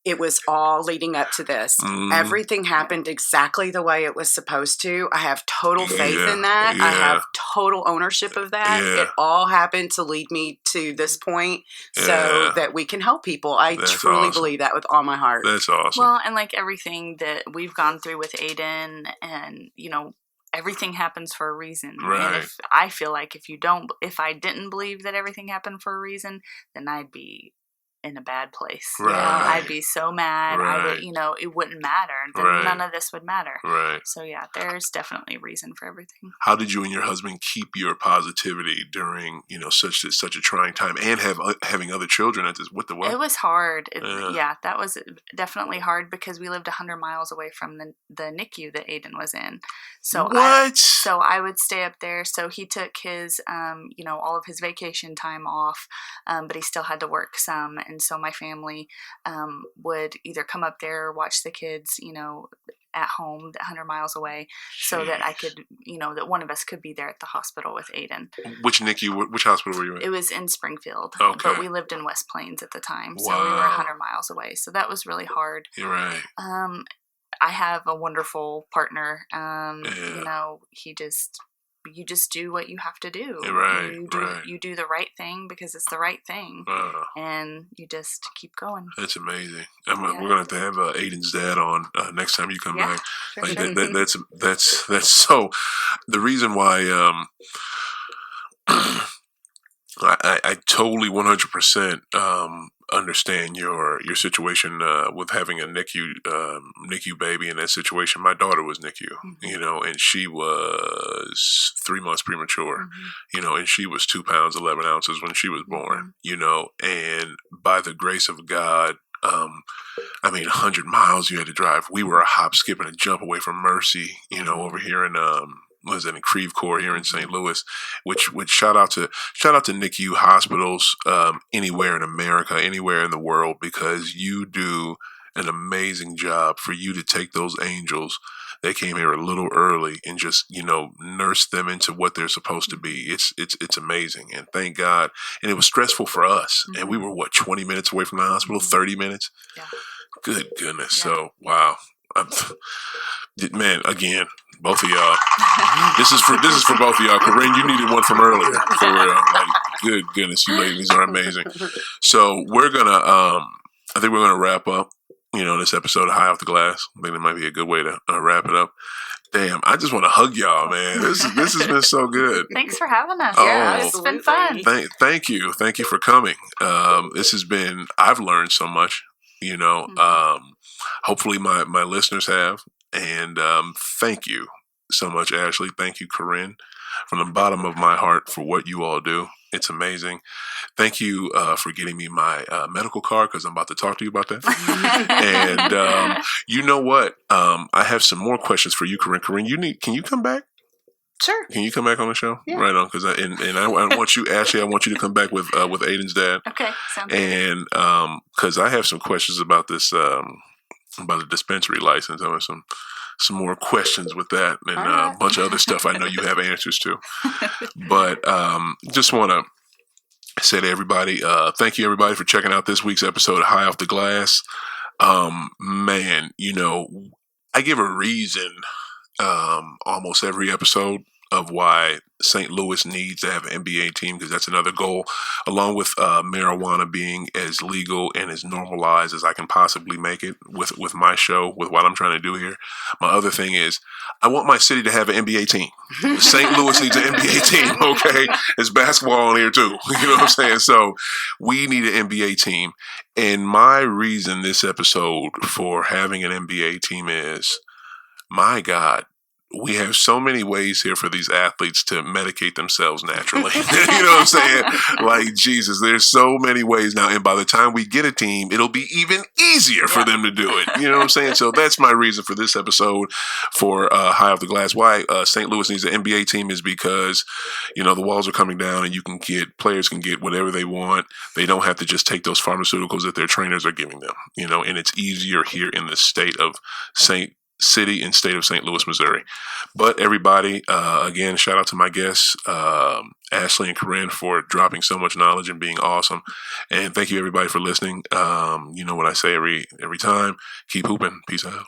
[SPEAKER 5] it was all leading up to this. Everything happened exactly the way it was supposed to. I have total faith in that. I have total ownership of that.
[SPEAKER 2] Yeah.
[SPEAKER 5] It all happened to lead me to this point so that we can help people. I
[SPEAKER 2] That's
[SPEAKER 5] truly
[SPEAKER 2] awesome.
[SPEAKER 5] believe that with all my heart.
[SPEAKER 2] That's awesome.
[SPEAKER 4] Well, and like everything that we've gone through with Ayden, and everything happens for a reason.
[SPEAKER 2] Right.
[SPEAKER 4] And I feel like if I didn't believe that everything happened for a reason, then I'd be in a bad place.
[SPEAKER 2] Right.
[SPEAKER 4] I'd be so mad.
[SPEAKER 2] Right.
[SPEAKER 4] It wouldn't matter. Then
[SPEAKER 2] Right.
[SPEAKER 4] none of this would matter.
[SPEAKER 2] Right.
[SPEAKER 4] So yeah, there's definitely reason for everything.
[SPEAKER 2] How did you and your husband keep your positivity during, such a trying time, and having other children at this? What the what?
[SPEAKER 4] It was hard.
[SPEAKER 2] Yeah.
[SPEAKER 4] That was definitely hard because we lived 100 miles away from the NICU that Ayden was in. So
[SPEAKER 2] What?
[SPEAKER 4] I would stay up there. So he took his, all of his vacation time off, but he still had to work some. And so my family would either come up there or watch the kids, at home 100 miles away, so that I could, that one of us could be there at the hospital with Ayden.
[SPEAKER 2] Which NICU? Which hospital were you in?
[SPEAKER 4] It was in Springfield,
[SPEAKER 2] Okay.
[SPEAKER 4] but we lived in West Plains at the time, so we were 100 miles away. So that was really hard.
[SPEAKER 2] You're right.
[SPEAKER 4] I have a wonderful partner.
[SPEAKER 2] Yeah.
[SPEAKER 4] You just do what you have to do.
[SPEAKER 2] Right,
[SPEAKER 4] You do the right thing because it's the right thing, and you just keep going.
[SPEAKER 2] That's amazing. We're gonna have to have Ayden's dad on next time you come back.
[SPEAKER 4] Sure,
[SPEAKER 2] Like
[SPEAKER 4] sure.
[SPEAKER 2] that's so. The reason why I totally 100% understand your situation with having a NICU baby in that situation. My daughter was NICU, and she was 3 months premature, and she was 2 pounds 11 ounces when she was born, and by the grace of God, 100 miles you had to drive. We were a hop, skip, and a jump away from Mercy, over here in in Creve Coeur here in St. Louis, which shout out to NICU hospitals anywhere in America, anywhere in the world, because you do an amazing job. For you to take those angels, they came here a little early, and just nurse them into what they're supposed to be. It's amazing, and thank God. And it was stressful for us, and we were 20 minutes away from the hospital, 30 minutes.
[SPEAKER 4] Yeah.
[SPEAKER 2] Good goodness. Yeah. So wow, man, again, both of y'all. This is for both of y'all. Karin, you needed one from earlier, for real. Like, good goodness, you ladies are amazing. So we're gonna, I think we're gonna wrap up, this episode of High Off the Glass. I think it might be a good way to wrap it up. Damn, I just want to hug y'all, man. This has been so good.
[SPEAKER 4] Thanks for having us.
[SPEAKER 5] Yeah,
[SPEAKER 4] it's been fun.
[SPEAKER 2] Thank you for coming. This has been. I've learned so much. Hopefully my listeners have. And thank you so much, Ashley. Thank you, Karin, from the bottom of my heart for what you all do. It's amazing. Thank you for getting me my medical card, because I'm about to talk to you about that. And you know what? I have some more questions for you, Karin. Karin, can you come back?
[SPEAKER 5] Sure.
[SPEAKER 2] Can you come back on the show?
[SPEAKER 5] Yeah.
[SPEAKER 2] Right on, because I want you, Ashley. I want you to come back with Ayden's dad.
[SPEAKER 4] Okay, sounds good.
[SPEAKER 2] And because I have some questions about this. About a dispensary license. I have some more questions with that, and a bunch of other stuff I know you have answers to. But just want to say to everybody, thank you everybody for checking out this week's episode of High Off the Glass. Man, I give a reason almost every episode of why St. Louis needs to have an NBA team, because that's another goal, along with marijuana being as legal and as normalized as I can possibly make it with my show, with what I'm trying to do here. My other thing is, I want my city to have an NBA team. St. Louis needs an NBA team, okay? There's basketball on here too, you know what I'm saying? So we need an NBA team. And my reason this episode for having an NBA team is, my God, we have so many ways here for these athletes to medicate themselves naturally. You know what I'm saying? Like, Jesus, there's so many ways now. And by the time we get a team, it'll be even easier for them to do it. You know what I'm saying? So that's my reason for this episode for High Off the Glass. Why St. Louis needs an NBA team is because, the walls are coming down, and players can get whatever they want. They don't have to just take those pharmaceuticals that their trainers are giving them, and it's easier here in the state of state of St. Louis, Missouri. But everybody, again, shout out to my guests, Ashley and Karin, for dropping so much knowledge and being awesome. And thank you everybody for listening. You know what I say every time. Keep hooping. Peace out.